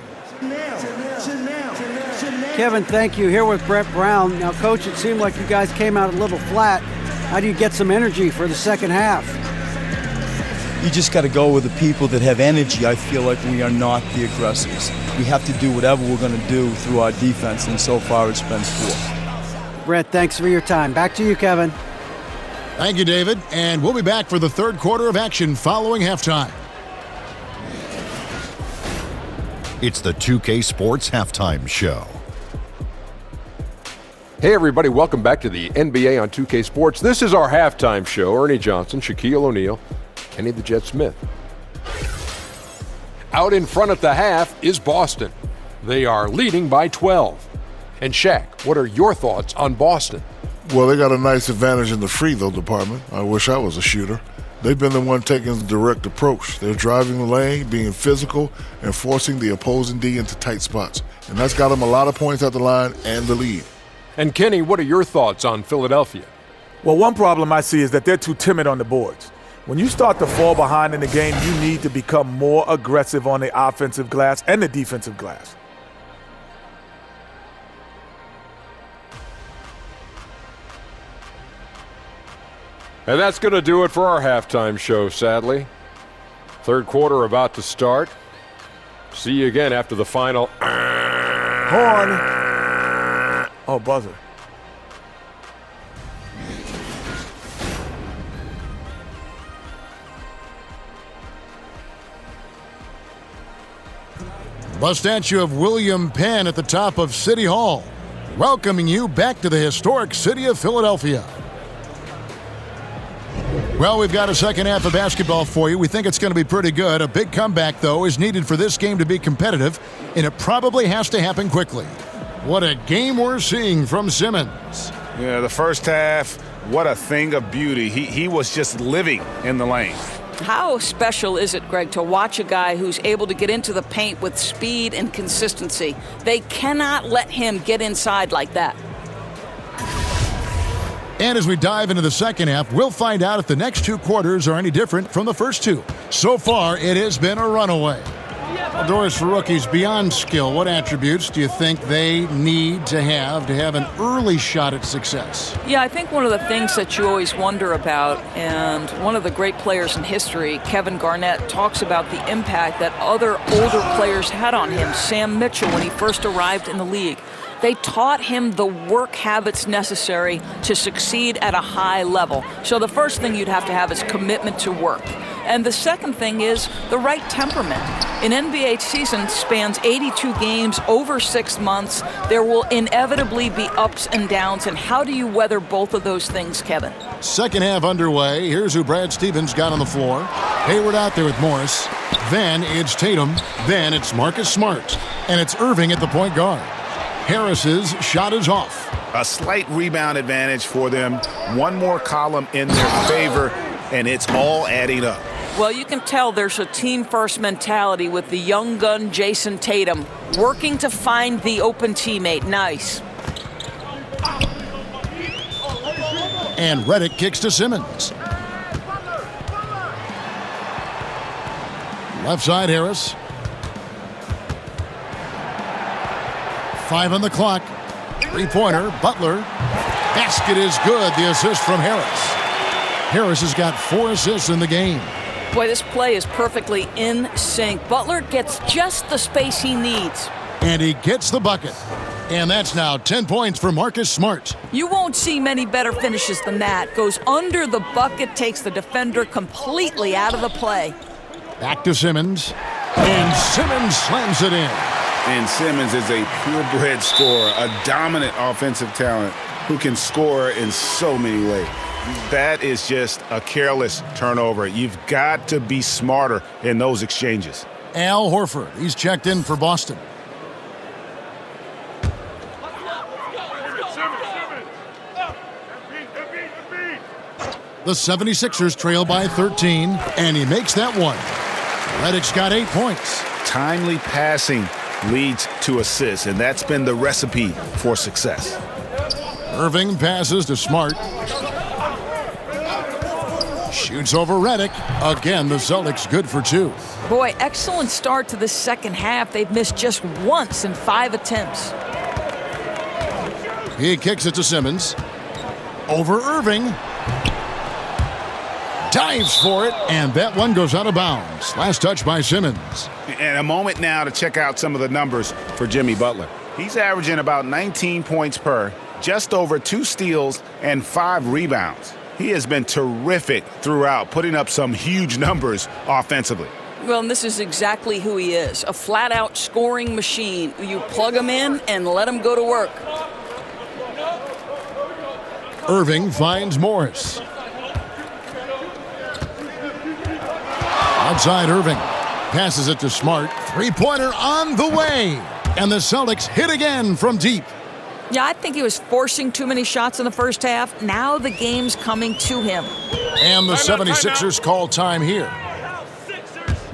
Kevin, thank you. Here with Brett Brown. Now, Coach, it seemed like you guys came out a little flat. How do you get some energy for the second half? You just got to go with the people that have energy. I feel like we are not the aggressors. We have to do whatever we're going to do through our defense, and so far it's been poor. Brett, thanks for your time. Back to you, Kevin. Thank you, David. And we'll be back for the third quarter of action following halftime. It's the 2K Sports Halftime Show. Hey everybody, welcome back to the NBA on 2K Sports. This is our halftime show. Ernie Johnson, Shaquille O'Neal, Kenny the Jet Smith. Out in front at the half is Boston. They are leading by 12. And Shaq, what are your thoughts on Boston? Well, they got a nice advantage in the free throw department. I wish I was a shooter. They've been the one taking the direct approach. They're driving the lane, being physical, and forcing the opposing D into tight spots. And that's got them a lot of points at the line and the lead. And Kenny, what are your thoughts on Philadelphia? Well, one problem I see is that they're too timid on the boards. When you start to fall behind in the game, you need to become more aggressive on the offensive glass and the defensive glass. And that's going to do it for our halftime show, sadly. Third quarter about to start. See you again after the final. Horn. Oh, buzzer. The statue of William Penn at the top of City Hall, welcoming you back to the historic city of Philadelphia. Well, we've got a second half of basketball for you. We think it's going to be pretty good. A big comeback, though, is needed for this game to be competitive, and it probably has to happen quickly. What a game we're seeing from Simmons. Yeah, the first half, what a thing of beauty. He was just living in the lane. How special is it, Greg, to watch a guy who's able to get into the paint with speed and consistency? They cannot let him get inside like that. And as we dive into the second half, we'll find out if the next two quarters are any different from the first two. So far, it has been a runaway. Well, Doris, for rookies, beyond skill, what attributes do you think they need to have an early shot at success? Yeah, I think one of the things that you always wonder about, and one of the great players in history, Kevin Garnett, talks about the impact that other older players had on him. Sam Mitchell, when he first arrived in the league. They taught him the work habits necessary to succeed at a high level. So the first thing you'd have to have is commitment to work. And the second thing is the right temperament. An NBA season spans 82 games over 6 months. There will inevitably be ups and downs. And how do you weather both of those things, Kevin? Second half underway. Here's who Brad Stevens got on the floor. Hayward out there with Morris. Then it's Tatum. Then it's Marcus Smart. And it's Irving at the point guard. Harris's shot is off. A slight rebound advantage for them. One more column in their favor, and it's all adding up. Well, you can tell there's a team-first mentality with the young gun Jason Tatum working to find the open teammate. Nice. And Redick kicks to Simmons. Left side, Harris. 5 on the clock. Three-pointer, Butler. Basket is good. The assist from Harris. Harris has got 4 assists in the game. Boy, this play is perfectly in sync. Butler gets just the space he needs. And he gets the bucket. And that's now 10 points for Marcus Smart. You won't see many better finishes than that. Goes under the bucket, takes the defender completely out of the play. Back to Simmons. And Simmons slams it in. And Simmons is a purebred scorer, a dominant offensive talent who can score in so many ways. That is just a careless turnover. You've got to be smarter in those exchanges. Al Horford, he's checked in for Boston. The 76ers trail by 13, and he makes that one. Redick's got 8 points. Timely passing leads to assists, and that's been the recipe for success. Irving passes to Smart. Shoots over Redick. Again, the Celtics good for 2. Boy, excellent start to the second half. They've missed just once in 5 attempts. He kicks it to Simmons. Over Irving. Dives for it, and that one goes out of bounds. Last touch by Simmons. And a moment now to check out some of the numbers for Jimmy Butler. He's averaging about 19 points per, just over 2 steals and 5 rebounds. He has been terrific throughout, putting up some huge numbers offensively. Well, and this is exactly who he is, a flat-out scoring machine. You plug him in and let him go to work. Irving finds Morris. Outside Irving. Passes it to Smart. Three-pointer on the way. And the Celtics hit again from deep. Yeah, I think he was forcing too many shots in the first half. Now the game's coming to him. And the 76ers call time here.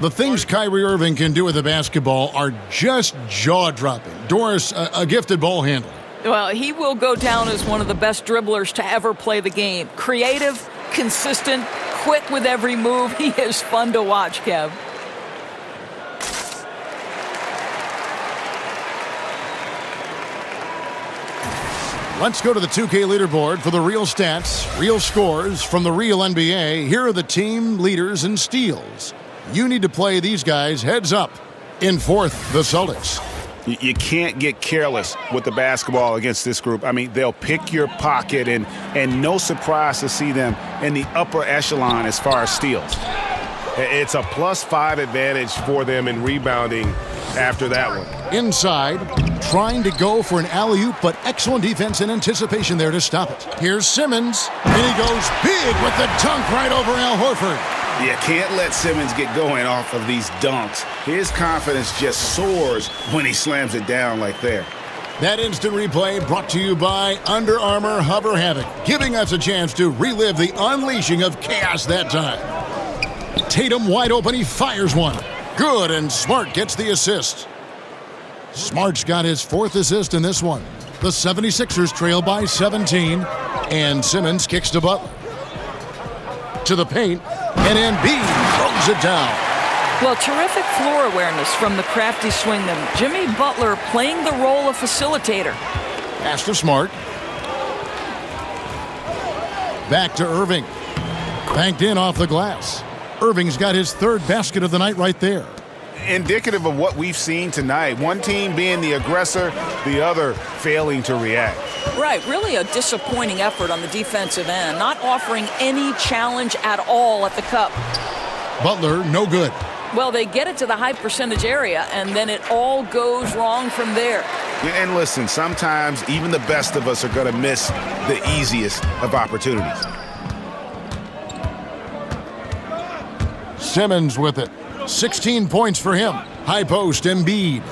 The things Kyrie Irving can do with the basketball are just jaw-dropping. Doris, a gifted ball handler. Well, he will go down as one of the best dribblers to ever play the game. Creative, consistent, quick with every move. He is fun to watch, Kev. Let's go to the 2K leaderboard for the real stats, real scores from the real NBA. Here are the team leaders in steals. You need to play these guys heads up. In fourth, the Celtics. You can't get careless with the basketball against this group. I mean, they'll pick your pocket, and no surprise to see them in the upper echelon as far as steals. It's a +5 advantage for them in rebounding after that one. Inside, trying to go for an alley-oop, but excellent defense and anticipation there to stop it. Here's Simmons, and he goes big with the dunk right over Al Horford. You can't let Simmons get going off of these dunks. His confidence just soars when he slams it down like there. That instant replay brought to you by Under Armour Hover Havoc, giving us a chance to relive the unleashing of chaos that time. Tatum wide open, he fires one. Good, and Smart gets the assist. Smart's got his 4th assist in this one. The 76ers trail by 17, and Simmons kicks to Butler. To the paint, and Embiid throws it down. Well, terrific floor awareness from the crafty swingman. Jimmy Butler playing the role of facilitator. Pass to Smart. Back to Irving. Banked in off the glass. Irving's got his 3rd basket of the night right there. Indicative of what we've seen tonight. One team being the aggressor, the other failing to react. Right, really a disappointing effort on the defensive end, not offering any challenge at all at the cup. Butler, no good. Well, they get it to the high percentage area, and then it all goes wrong from there. And listen, sometimes even the best of us are going to miss the easiest of opportunities. Simmons with it. 16 points for him. High post, Embiid.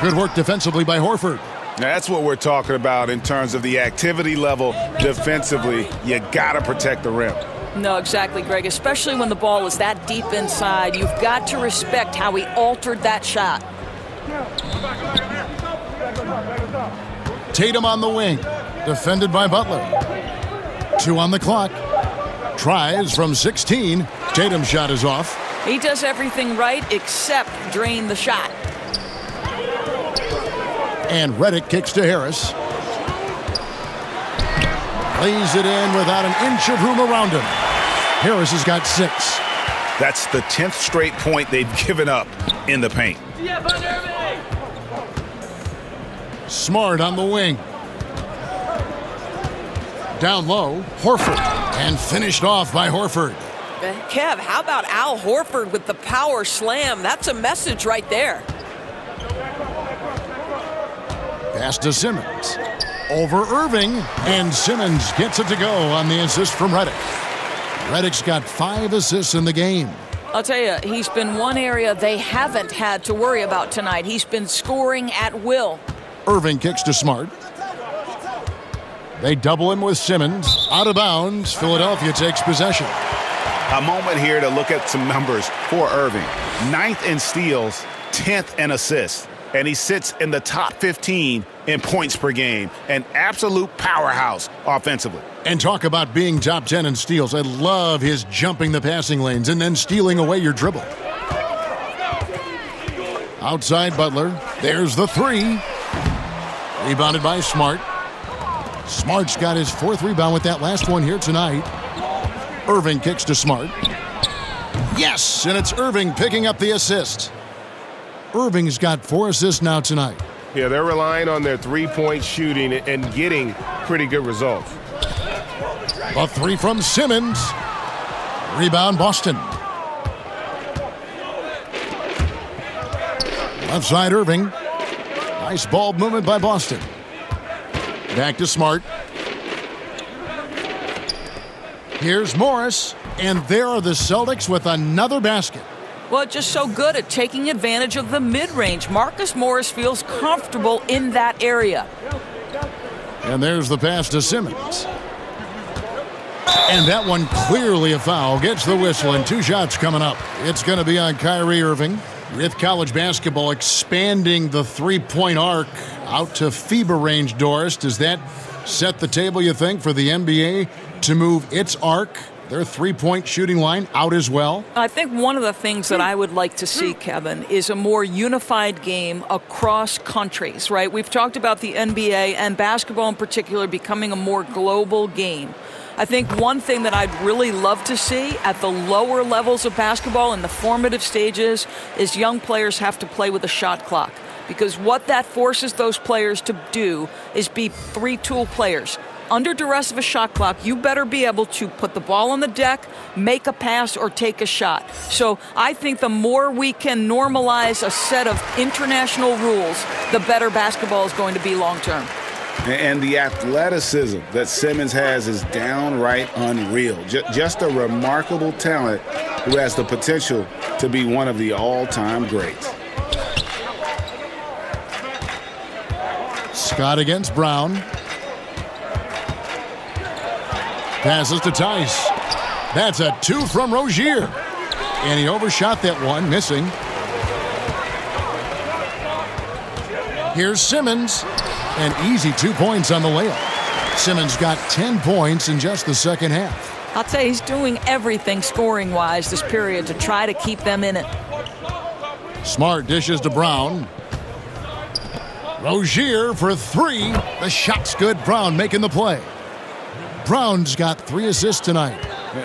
Good work defensively by Horford. Now, that's what we're talking about in terms of the activity level defensively. You got to protect the rim. No, exactly, Greg. Especially when the ball is that deep inside. You've got to respect how he altered that shot. Tatum on the wing. Defended by Butler. 2 on the clock. Tries from 16. Tatum's shot is off. He does everything right except drain the shot. And Redick kicks to Harris. Lays it in without an inch of room around him. Harris has got 6. That's the 10th straight point they've given up in the paint. Smart on the wing. Down low, Horford. And finished off by Horford. Kev, how about Al Horford with the power slam? That's a message right there. Pass to Simmons. Over Irving, and Simmons gets it to go on the assist from Redick. Redick's got 5 assists in the game. I'll tell you, he's been one area they haven't had to worry about tonight. He's been scoring at will. Irving kicks to Smart. They double him with Simmons. Out of bounds, Philadelphia takes possession. A moment here to look at some numbers for Irving. 9th in steals, 10th in assists. And he sits in the top 15 in points per game. An absolute powerhouse offensively. And talk about being top 10 in steals. I love his jumping the passing lanes and then stealing away your dribble. Outside Butler. There's the 3. Rebounded by Smart. Smart's got his 4th rebound with that last one here tonight. Irving kicks to Smart. Yes, and it's Irving picking up the assist. Irving's got 4 assists now tonight. Yeah, they're relying on their three-point shooting and getting pretty good results. A 3 from Simmons. Rebound Boston. Left side Irving. Nice ball movement by Boston. Back to Smart. Here's Morris, and there are the Celtics with another basket. Well, just so good at taking advantage of the mid-range. Marcus Morris feels comfortable in that area. And there's the pass to Simmons. And that one clearly a foul. Gets the whistle, and 2 shots coming up. It's going to be on Kyrie Irving. With college basketball expanding the three-point arc out to FIBA range, Doris, does that set the table, you think, for the NBA to move its arc, their three-point shooting line, out as well? I think one of the things that I would like to see, Kevin, is a more unified game across countries, right? We've talked about the NBA and basketball in particular becoming a more global game. I think one thing that I'd really love to see at the lower levels of basketball in the formative stages is young players have to play with a shot clock. Because what that forces those players to do is be 3-tool players. under duress of a shot clock, you better be able to put the ball on the deck, make a pass, or take a shot. So I think the more we can normalize a set of international rules, the better basketball is going to be long term. And the athleticism that Simmons has is downright unreal. Just a remarkable talent who has the potential to be one of the all-time greats. Scott against Brown. Passes to Tice. That's a 2 from Rozier. And he overshot that one, missing. Here's Simmons. An easy 2 points on the layup. Simmons got 10 points in just the second half. I'll tell you, he's doing everything scoring-wise this period to try to keep them in it. Smart dishes to Brown. Rozier for 3. The shot's good. Brown making the play. Brown's got 3 assists tonight.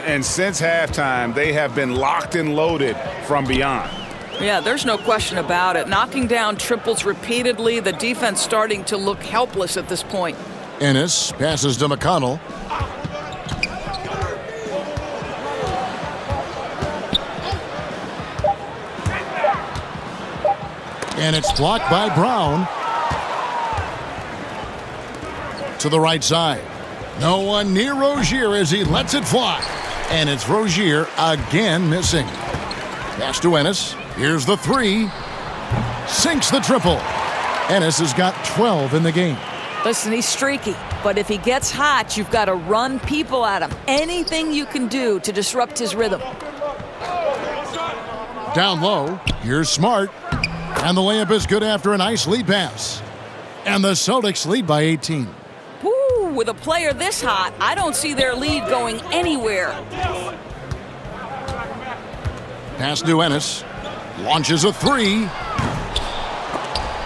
And since halftime, they have been locked and loaded from beyond. Yeah, there's no question about it. Knocking down triples repeatedly, the defense starting to look helpless at this point. Ennis passes to McConnell. And it's blocked by Brown. To the right side. No one near Rozier as he lets it fly. And it's Rozier again missing. Pass to Ennis. Here's the 3. Sinks the triple. Ennis has got 12 in the game. Listen, he's streaky, but if he gets hot, you've got to run people at him. Anything you can do to disrupt his rhythm. Down low. Here's Smart. And the layup is good after a nice lead pass. And the Celtics lead by 18. Woo, with a player this hot, I don't see their lead going anywhere. Pass to Ennis. Launches a 3.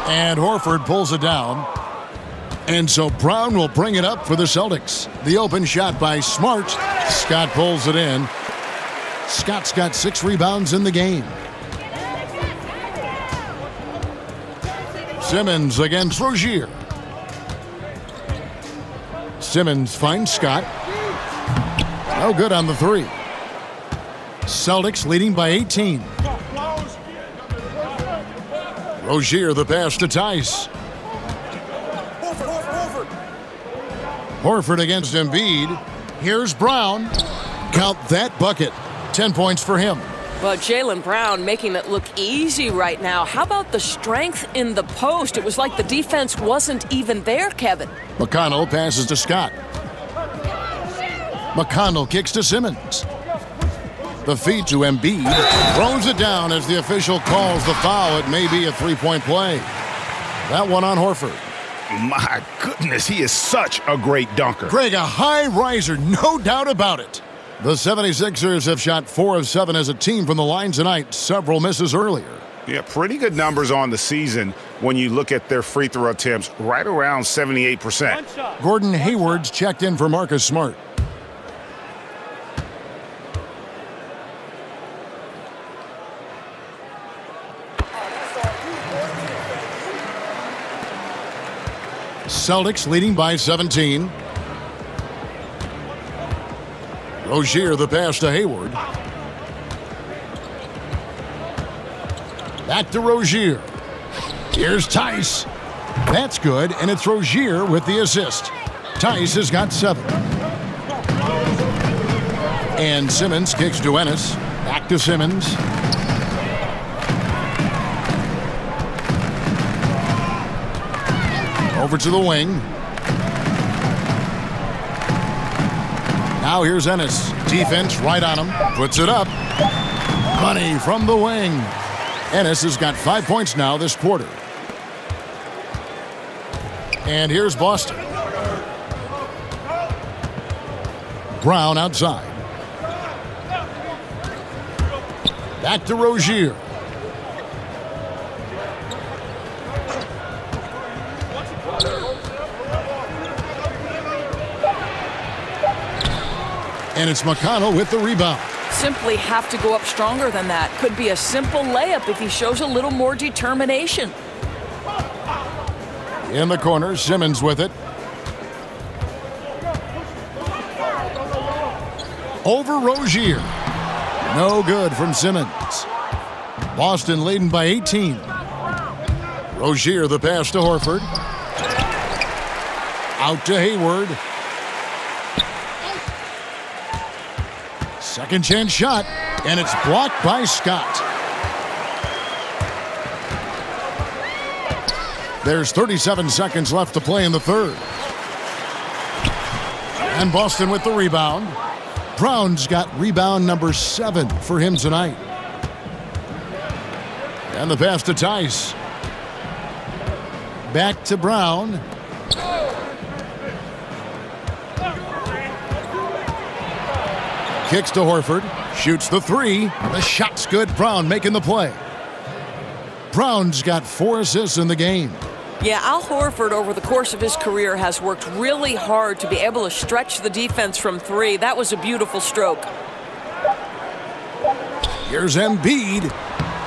And Horford pulls it down. And so Brown will bring it up for the Celtics. The open shot by Smart. Scott pulls it in. Scott's got 6 rebounds in the game. Simmons against Rozier. Simmons finds Scott. No good on the 3. Celtics leading by 18. Rozier the pass to Tice. Horford against Embiid. Here's Brown. Count that bucket. 10 points for him. But Jaylen Brown making it look easy right now. How about the strength in the post? It was like the defense wasn't even there, Kevin. McConnell passes to Scott. McConnell kicks to Simmons. The feed to Embiid. Throws it down as the official calls the foul. It may be a 3-point play. That one on Horford. My goodness, he is such a great dunker. Greg, a high riser, no doubt about it. The 76ers have shot 4 of 7 as a team from the line tonight. Several misses earlier. Yeah, pretty good numbers on the season when you look at their free throw attempts, right around 78%. Gordon Hayward's checked in for Marcus Smart. Celtics leading by 17. Rozier the pass to Hayward. Back to Rozier. Here's Tice. That's good, and it's Rozier with the assist. Tice has got 7. And Simmons kicks to Ennis. Back to Simmons. Over to the wing. Now here's Ennis. Defense right on him. Puts it up. Money from the wing. Ennis has got 5 points now this quarter. And here's Boston. Brown outside. Back to Rozier. And it's McConnell with the rebound. Simply have to go up stronger than that. Could be a simple layup if he shows a little more determination. In the corner, Simmons with it. over Rozier. No good from Simmons. Boston leading by 18. Rozier the pass to Horford. Out to Hayward. Second chance shot, and it's blocked by Scott. There's 37 seconds left to play in the third. And Boston with the rebound. Brown's got rebound number 7 for him tonight. And the pass to Tice. Back to Brown. Kicks to Horford. Shoots the 3. The shot's good. Brown making the play. Brown's got 4 assists in the game. Yeah, Al Horford over the course of his career has worked really hard to be able to stretch the defense from 3. That was a beautiful stroke. Here's Embiid.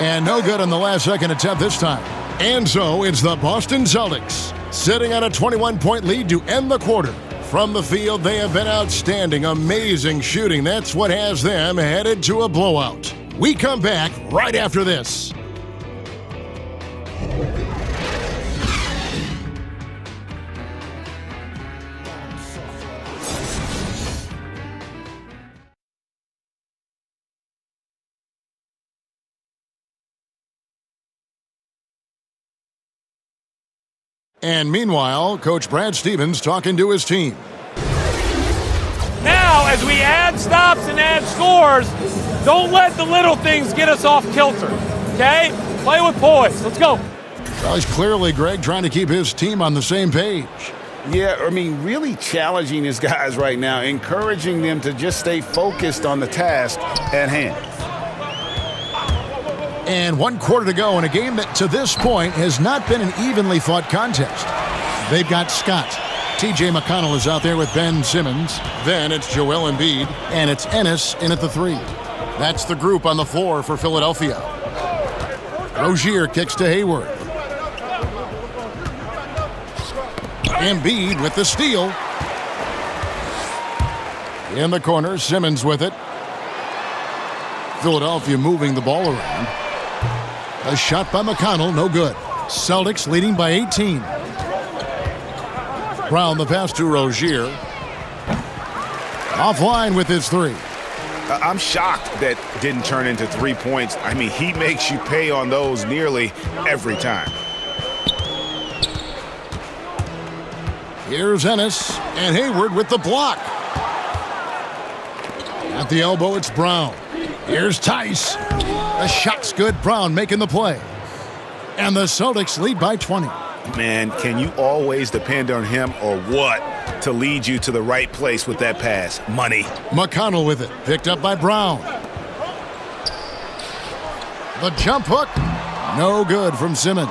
And no good on the last second attempt this time. And so it's the Boston Celtics sitting on a 21-point lead to end the quarter. From the field, they have been outstanding, amazing shooting. That's what has them headed to a blowout. We come back right after this. And meanwhile, Coach Brad Stevens talking to his team. Now, as we add stops and add scores, don't let the little things get us off kilter, okay? Play with poise. Let's go. Well, he's clearly, Greg, trying to keep his team on the same page. Yeah, I mean, really challenging his guys right now, encouraging them to just stay focused on the task at hand. And 1 quarter to go in a game that, to this point, has not been an evenly fought contest. They've got Scott. T.J. McConnell is out there with Ben Simmons. Then it's Joel Embiid, and it's Ennis in at the 3. That's the group on the floor for Philadelphia. Rozier kicks to Hayward. Embiid with the steal. In the corner, Simmons with it. Philadelphia moving the ball around. A shot by McConnell, no good. Celtics leading by 18. Brown the pass to Rozier. Offline with his 3. I'm shocked that didn't turn into 3 points. I mean, he makes you pay on those nearly every time. Here's Ennis, and Hayward with the block. At the elbow, it's Brown. Here's Tice. The shot's good. Brown making the play. And the Celtics lead by 20. Man, can you always depend on him or what to lead you to the right place with that pass? Money. McConnell with it. Picked up by Brown. The jump hook. No good from Simmons.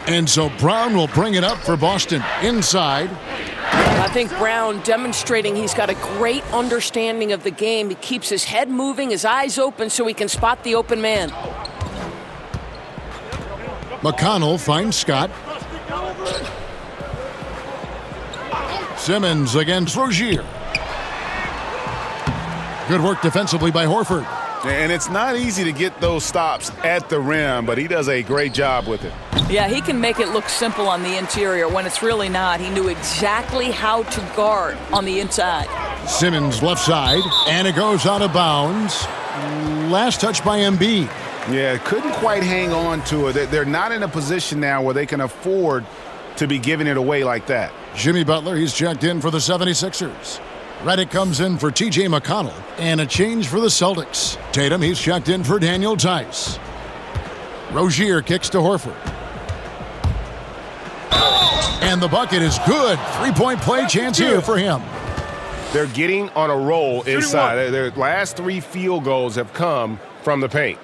And so Brown will bring it up for Boston. Inside. I think Brown demonstrating he's got a great understanding of the game. He keeps his head moving, his eyes open so he can spot the open man. McConnell finds Scott. Simmons against Rozier. Good work defensively by Horford. And it's not easy to get those stops at the rim, but he does a great job with it. Yeah, he can make it look simple on the interior when it's really not. He knew exactly how to guard on the inside. Simmons left side, and it goes out of bounds. Last touch by Embiid. Yeah, couldn't quite hang on to it. They're not in a position now where they can afford to be giving it away like that. Jimmy Butler, he's checked in for the 76ers. Redick comes in for T.J. McConnell, and a change for the Celtics. Tatum, he's checked in for Daniel Tice. Rozier kicks to Horford. And the bucket is good. 3-point play chance here for him. They're getting on a roll inside. Their last 3 field goals have come from the paint.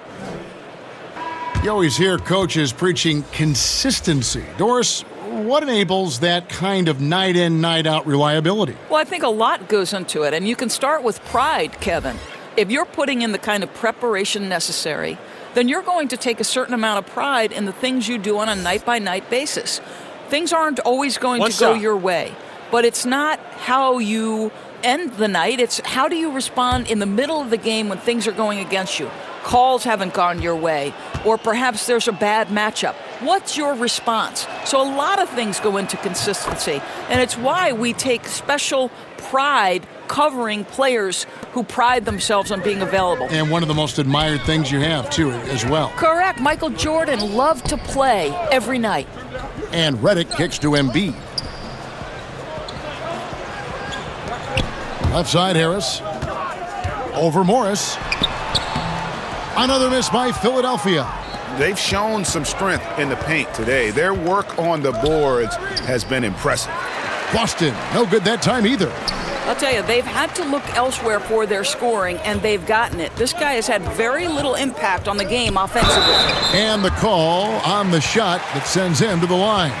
You always hear coaches preaching consistency. Doris, what enables that kind of night in, night out reliability? Well, I think a lot goes into it, and you can start with pride, Kevin. If you're putting in the kind of preparation necessary, then you're going to take a certain amount of pride in the things you do on a night-by-night basis. Things aren't always going to go your way, but it's not how you end the night. It's how do you respond in the middle of the game when things are going against you? Calls haven't gone your way, or perhaps there's a bad matchup. What's your response? So a lot of things go into consistency, and it's why we take special pride covering players who pride themselves on being available. And one of the most admired things you have, too, as well. Correct. Michael Jordan loved to play every night. And Redick kicks to Embiid. Left side, Harris. Over Morris. Another miss by Philadelphia. They've shown some strength in the paint today. Their work on the boards has been impressive. Boston, no good that time either. I'll tell you, they've had to look elsewhere for their scoring, and they've gotten it. This guy has had very little impact on the game offensively. And the call on the shot that sends him to the line.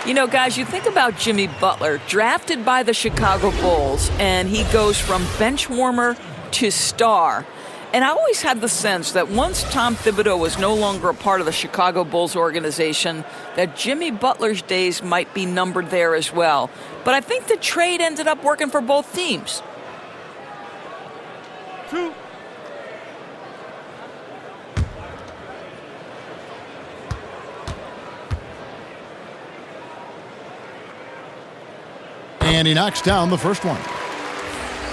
You know, guys, you think about Jimmy Butler, drafted by the Chicago Bulls, and he goes from bench warmer to star. And I always had the sense that once Tom Thibodeau was no longer a part of the Chicago Bulls organization, that Jimmy Butler's days might be numbered there as well. But I think the trade ended up working for both teams. Two. And he knocks down the first one.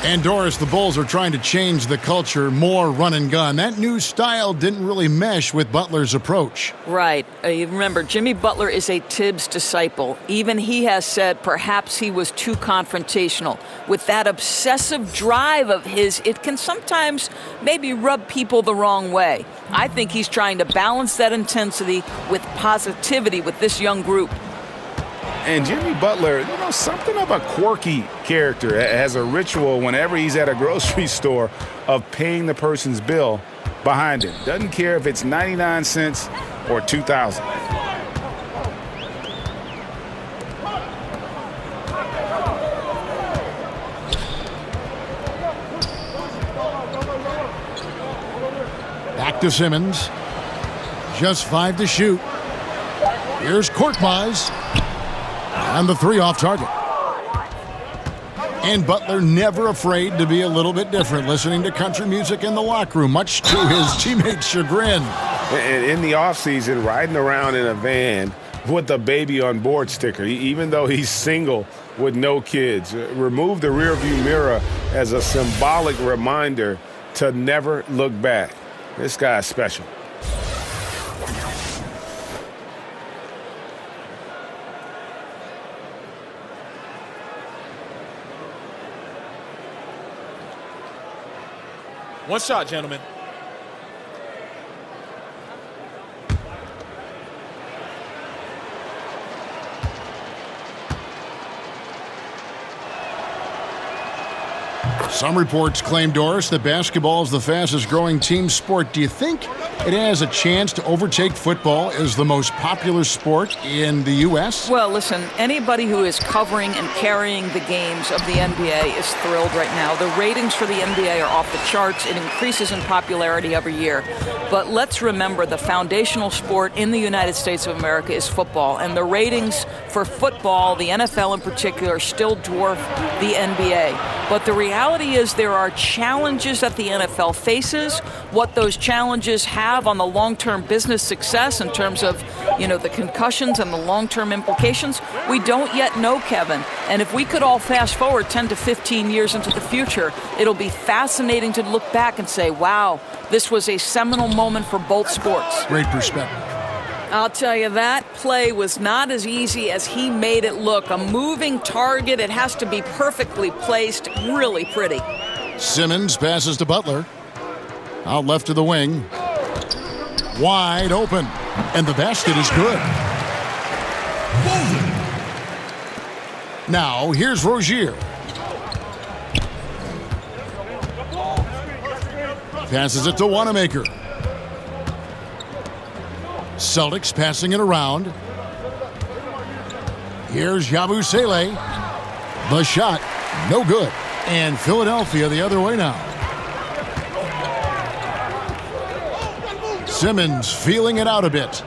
And Doris, the Bulls are trying to change the culture, more run and gun. That new style didn't really mesh with Butler's approach. Right. You remember, Jimmy Butler is a Tibbs disciple. Even he has said perhaps he was too confrontational. With that obsessive drive of his, it can sometimes maybe rub people the wrong way. I think he's trying to balance that intensity with positivity with this young group. And Jimmy Butler, you know, something of a quirky character, has a ritual whenever he's at a grocery store of paying the person's bill behind him. Doesn't care if it's 99 cents or 2,000. Back to Simmons. Just 5 to shoot. Here's Korkmaz. And the three off target. And Butler never afraid to be a little bit different, listening to country music in the locker room, much to his teammates' chagrin. And in the offseason, riding around in a van with the baby on board sticker, even though he's single with no kids. Remove the rearview mirror as a symbolic reminder to never look back. This guy's special. One shot, gentlemen. Some reports claim, Doris, that basketball is the fastest growing team sport. Do you think it has a chance to overtake football as the most popular sport in the U.S.? Well, listen, anybody who is covering and carrying the games of the NBA is thrilled right now. The ratings for the NBA are off the charts. It increases in popularity every year. But let's remember the foundational sport in the United States of America is football. And the ratings for football, the NFL in particular, still dwarf the NBA. But the reality is there are challenges that the NFL faces. What those challenges have on the long-term business success in terms of, you know, the concussions and the long-term implications, we don't yet know, Kevin. And if we could all fast forward 10 to 15 years into the future, it'll be fascinating to look back and say, wow, this was a seminal moment for both sports. Great perspective. I'll tell you, that play was not as easy as he made it look. A moving target, it has to be perfectly placed, really pretty. Simmons passes to Butler. Out left to the wing. Wide open. And the basket is good. Now, here's Rozier. Passes it to Wanamaker. Celtics passing it around. Here's Yabusele. The shot, no good. And Philadelphia the other way now. Simmons feeling it out a bit.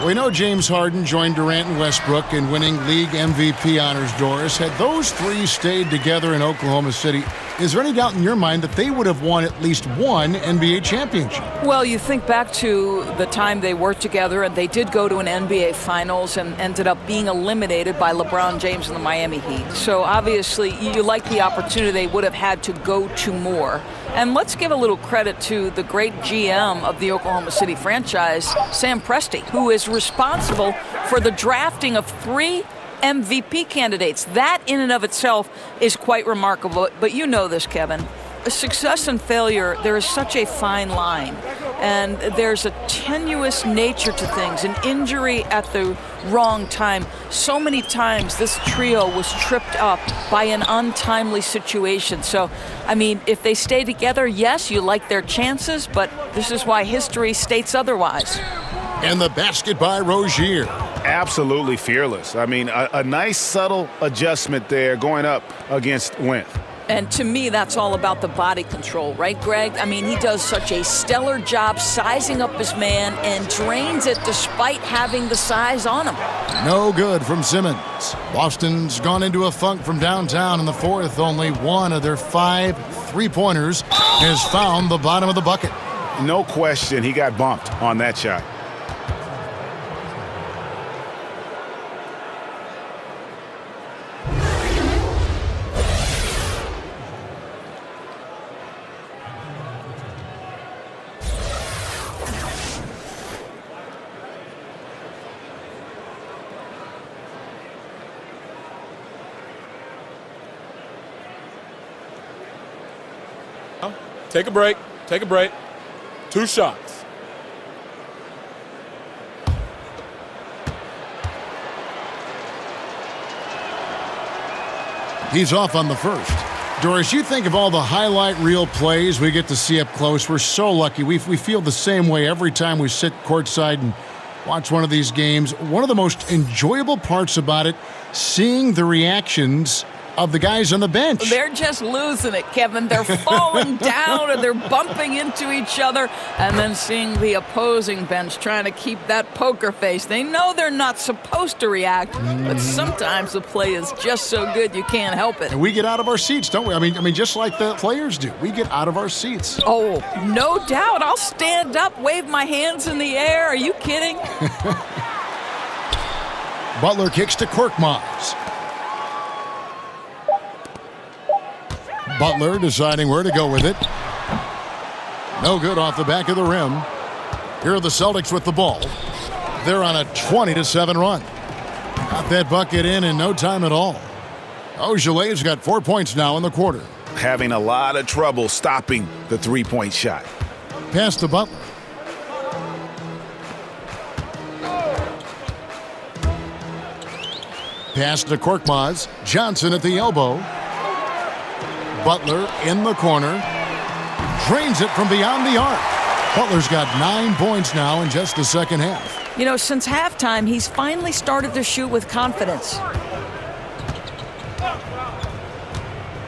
We know James Harden joined Durant and Westbrook in winning league MVP honors, Doris. Had those three stayed together in Oklahoma City, is there any doubt in your mind that they would have won at least one NBA championship? Well, you think back to the time they worked together, and they did go to an NBA Finals and ended up being eliminated by LeBron James and the Miami Heat. So obviously, you like the opportunity they would have had to go to more. And let's give a little credit to the great GM of the Oklahoma City franchise, Sam Presti, who is responsible for the drafting of 3 MVP candidates. That in and of itself is quite remarkable. But you know this, Kevin. Success and failure, there is such a fine line. And there's a tenuous nature to things, an injury at the wrong time. So many times this trio was tripped up by an untimely situation. So, I mean, if they stay together, yes, you like their chances, but this is why history states otherwise. And the basket by Rozier. Absolutely fearless. I mean, a nice subtle adjustment there going up against Wentz. And to me, that's all about the body control, right, Greg? I mean, he does such a stellar job sizing up his man and drains it despite having the size on him. No good from Simmons. Boston's gone into a funk from downtown in the fourth. Only one of their 5 3-pointers has found the bottom of the bucket. No question, he got bumped on that shot. Take a break. Take a break. 2 shots. He's off on the first. Doris, you think of all the highlight reel plays we get to see up close. We're so lucky. We feel the same way every time we sit courtside and watch one of these games. One of the most enjoyable parts about it, seeing the reactions of the guys on the bench. They're just losing it, Kevin. They're falling down and they're bumping into each other, and then seeing the opposing bench trying to keep that poker face. They know they're not supposed to react, but sometimes the play is just so good you can't help it. And we get out of our seats, don't we? I mean, just like the players do. We get out of our seats. Oh, no doubt. I'll stand up, wave my hands in the air. Are you kidding? Butler kicks to Korkmaz. Butler deciding where to go with it. No good off the back of the rim. Here are the Celtics with the ball. They're on a 20-7 run. Got that bucket in no time at all. Ojelay's got 4 points now in the quarter. Having a lot of trouble stopping the three-point shot. Pass to Butler. Pass to Korkmaz. Johnson at the elbow. Butler in the corner. Drains it from beyond the arc. Butler's got 9 points now in just the second half. You know, since halftime, he's finally started to shoot with confidence.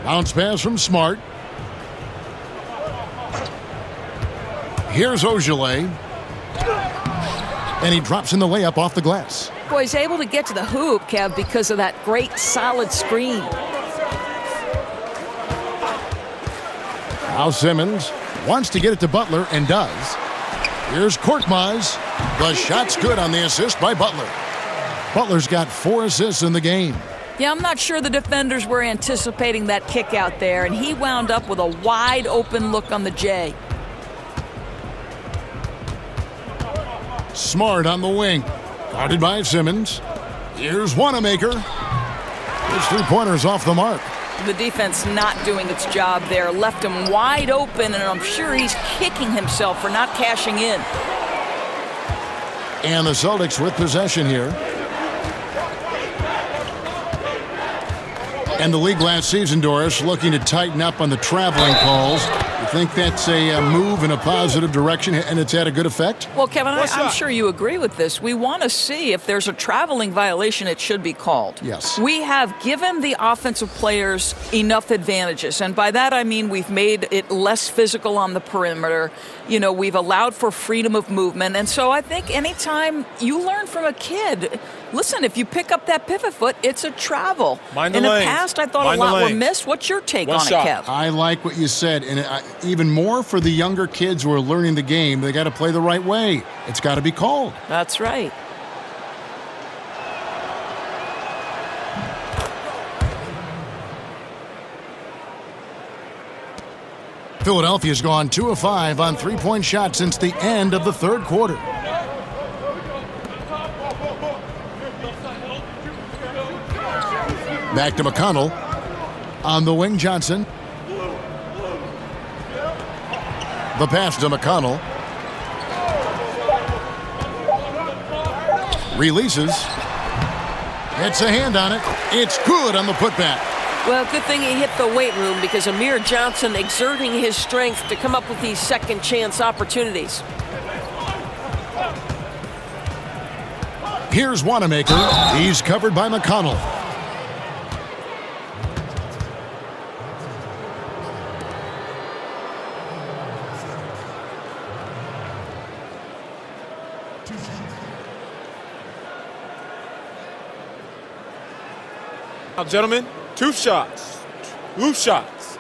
Bounce pass from Smart. Here's Ojeleye. And he drops in the layup off the glass. Boy, he's able to get to the hoop, Kev, because of that great solid screen. Now Simmons wants to get it to Butler and does. Here's Korkmaz. The shot's good on the assist by Butler. Butler's got 4 assists in the game. Yeah, I'm not sure the defenders were anticipating that kick out there, and he wound up with a wide open look on the J. Smart on the wing. Guarded by Simmons. Here's Wanamaker. His 3-pointer's off the mark. The defense not doing its job there. Left him wide open, and I'm sure he's kicking himself for not cashing in. And the Celtics with possession here. And the league last season, Doris, looking to tighten up on the traveling calls. You think that's a move in a positive direction, and it's had a good effect? Well, Kevin, I'm sure you agree with this. We want to see if there's a traveling violation, it should be called. Yes. We have given the offensive players enough advantages, and by that I mean we've made it less physical on the perimeter. You know, we've allowed for freedom of movement, and so I think anytime you learn from a kid, listen, if you pick up that pivot foot, it's a travel. Mind the In the lanes. past, I thought Mind a lot the were lanes. missed. What's your take One on shot. it, Kev? I like what you said, and even more for the younger kids who are learning the game, they got to play the right way. It's got to be called. That's right. Philadelphia's gone 2 of 5 on three-point shots since the end of the third quarter. Back to McConnell. On the wing, Johnson. The pass to McConnell. Releases. It's a hand on it. It's good on the putback. Well, good thing he hit the weight room because Amir Johnson exerting his strength to come up with these second chance opportunities. Here's Wanamaker. He's covered by McConnell. Now, gentlemen, 2 shots. 2 shots.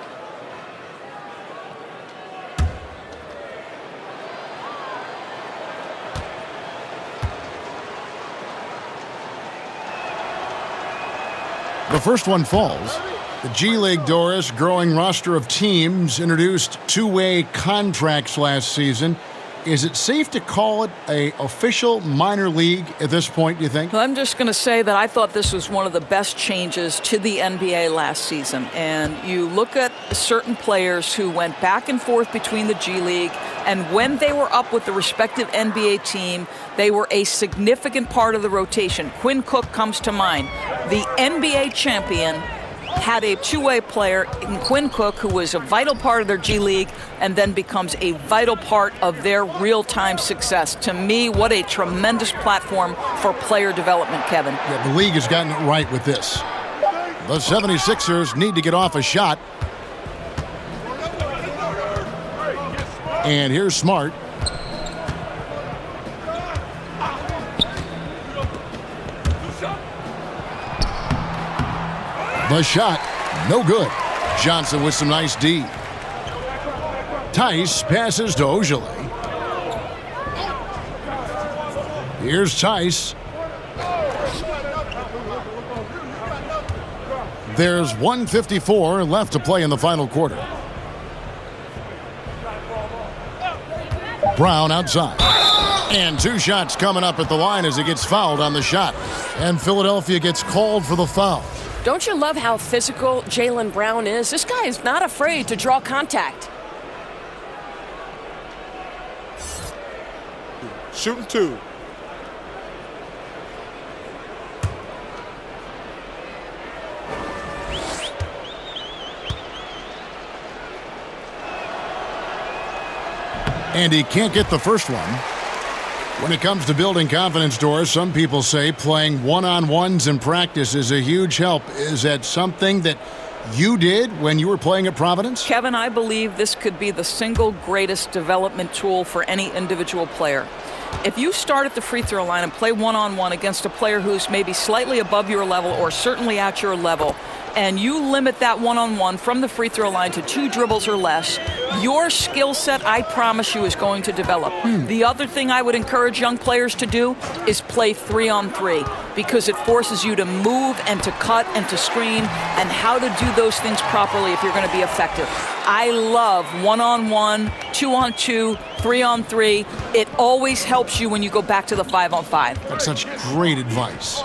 The first one falls. The G League, Doris, growing roster of teams, introduced two-way contracts last season. Is it safe to call it an official minor league at this point, do you think? Well, I'm just going to say that I thought this was one of the best changes to the NBA last season. And you look at certain players who went back and forth between the G League, and when they were up with the respective NBA team, they were a significant part of the rotation. Quinn Cook comes to mind. The NBA champion had a two-way player in Quinn Cook who was a vital part of their G League and then becomes a vital part of their real-time success. To me, what a tremendous platform for player development, Kevin. Yeah, the league has gotten it right with this. The 76ers need to get off a shot. And here's Smart. The shot, no good. Johnson with some nice D. Tice passes to Ojale. Here's Tice. There's 1:54 left to play in the final quarter. Brown outside. And 2 shots coming up at the line as he gets fouled on the shot. And Philadelphia gets called for the foul. Don't you love how physical Jaylen Brown is? This guy is not afraid to draw contact. Shooting 2. And he can't get the first one. When it comes to building confidence, Doris, some people say playing one-on-ones in practice is a huge help. Is that something that you did when you were playing at Providence? Kevin, I believe this could be the single greatest development tool for any individual player. If you start at the free throw line and play one-on-one against a player who's maybe slightly above your level or certainly at your level, and you limit that one-on-one from the free throw line to 2 dribbles or less, your skill set, I promise you, is going to develop. The other thing I would encourage young players to do is play 3-on-3 because it forces you to move and to cut and to screen and how to do those things properly if you're going to be effective. I love 1-on-1, 2-on-2, 3-on-3. It always helps you when you go back to the 5-on-5. That's such great advice.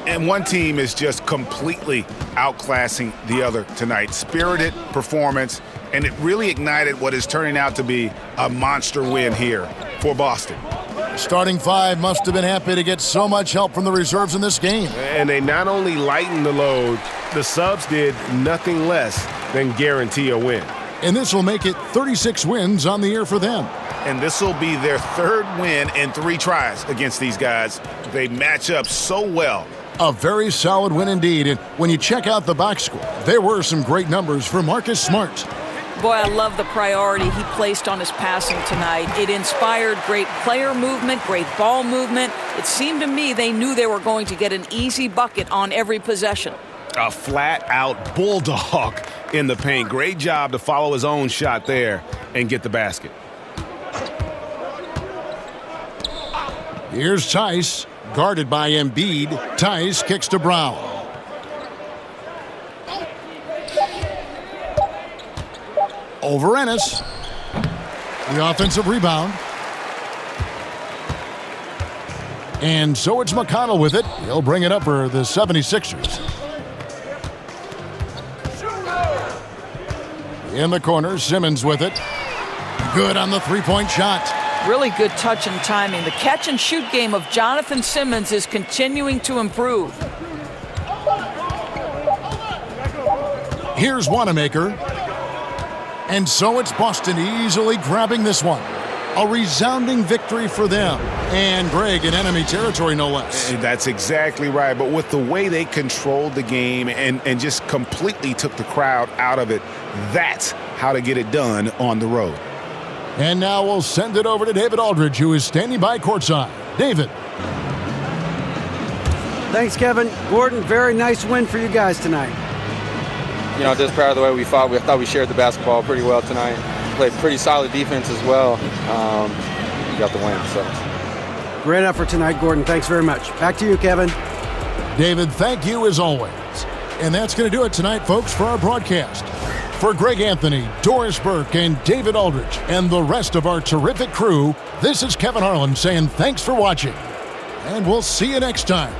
And one team is just completely outclassing the other tonight. Spirited performance, and it really ignited what is turning out to be a monster win here for Boston. Starting five must have been happy to get so much help from the reserves in this game. And they not only lightened the load, the subs did nothing less than guarantee a win. And this will make it 36 wins on the year for them. And this will be their third win in 3 tries against these guys. They match up so well. A very solid win indeed. And when you check out the box score, there were some great numbers for Marcus Smart. Boy, I love the priority he placed on his passing tonight. It inspired great player movement, great ball movement. It seemed to me they knew they were going to get an easy bucket on every possession. A flat-out bulldog in the paint. Great job to follow his own shot there and get the basket. Here's Tice, guarded by Embiid. Tice kicks to Brown. Over Ennis. The offensive rebound. And so it's McConnell with it. He'll bring it up for the 76ers. In the corner, Simmons with it. Good on the three-point shot. Really good touch and timing. The catch-and-shoot game of Jonathan Simmons is continuing to improve. Here's Wanamaker. And so it's Boston easily grabbing this one. A resounding victory for them. And Greg in enemy territory, no less. That's exactly right. But with the way they controlled the game and just completely took the crowd out of it, that's how to get it done on the road. And now we'll send it over to David Aldridge, who is standing by courtside. David. Thanks, Kevin. Gordon, very nice win for you guys tonight. You know, just proud of the way we fought. We thought we shared the basketball pretty well tonight. Played pretty solid defense as well. We got the win. So. Great effort tonight, Gordon. Thanks very much. Back to you, Kevin. David, thank you as always. And that's going to do it tonight, folks, for our broadcast. For Greg Anthony, Doris Burke, and David Aldridge, and the rest of our terrific crew, this is Kevin Harlan saying thanks for watching. And we'll see you next time.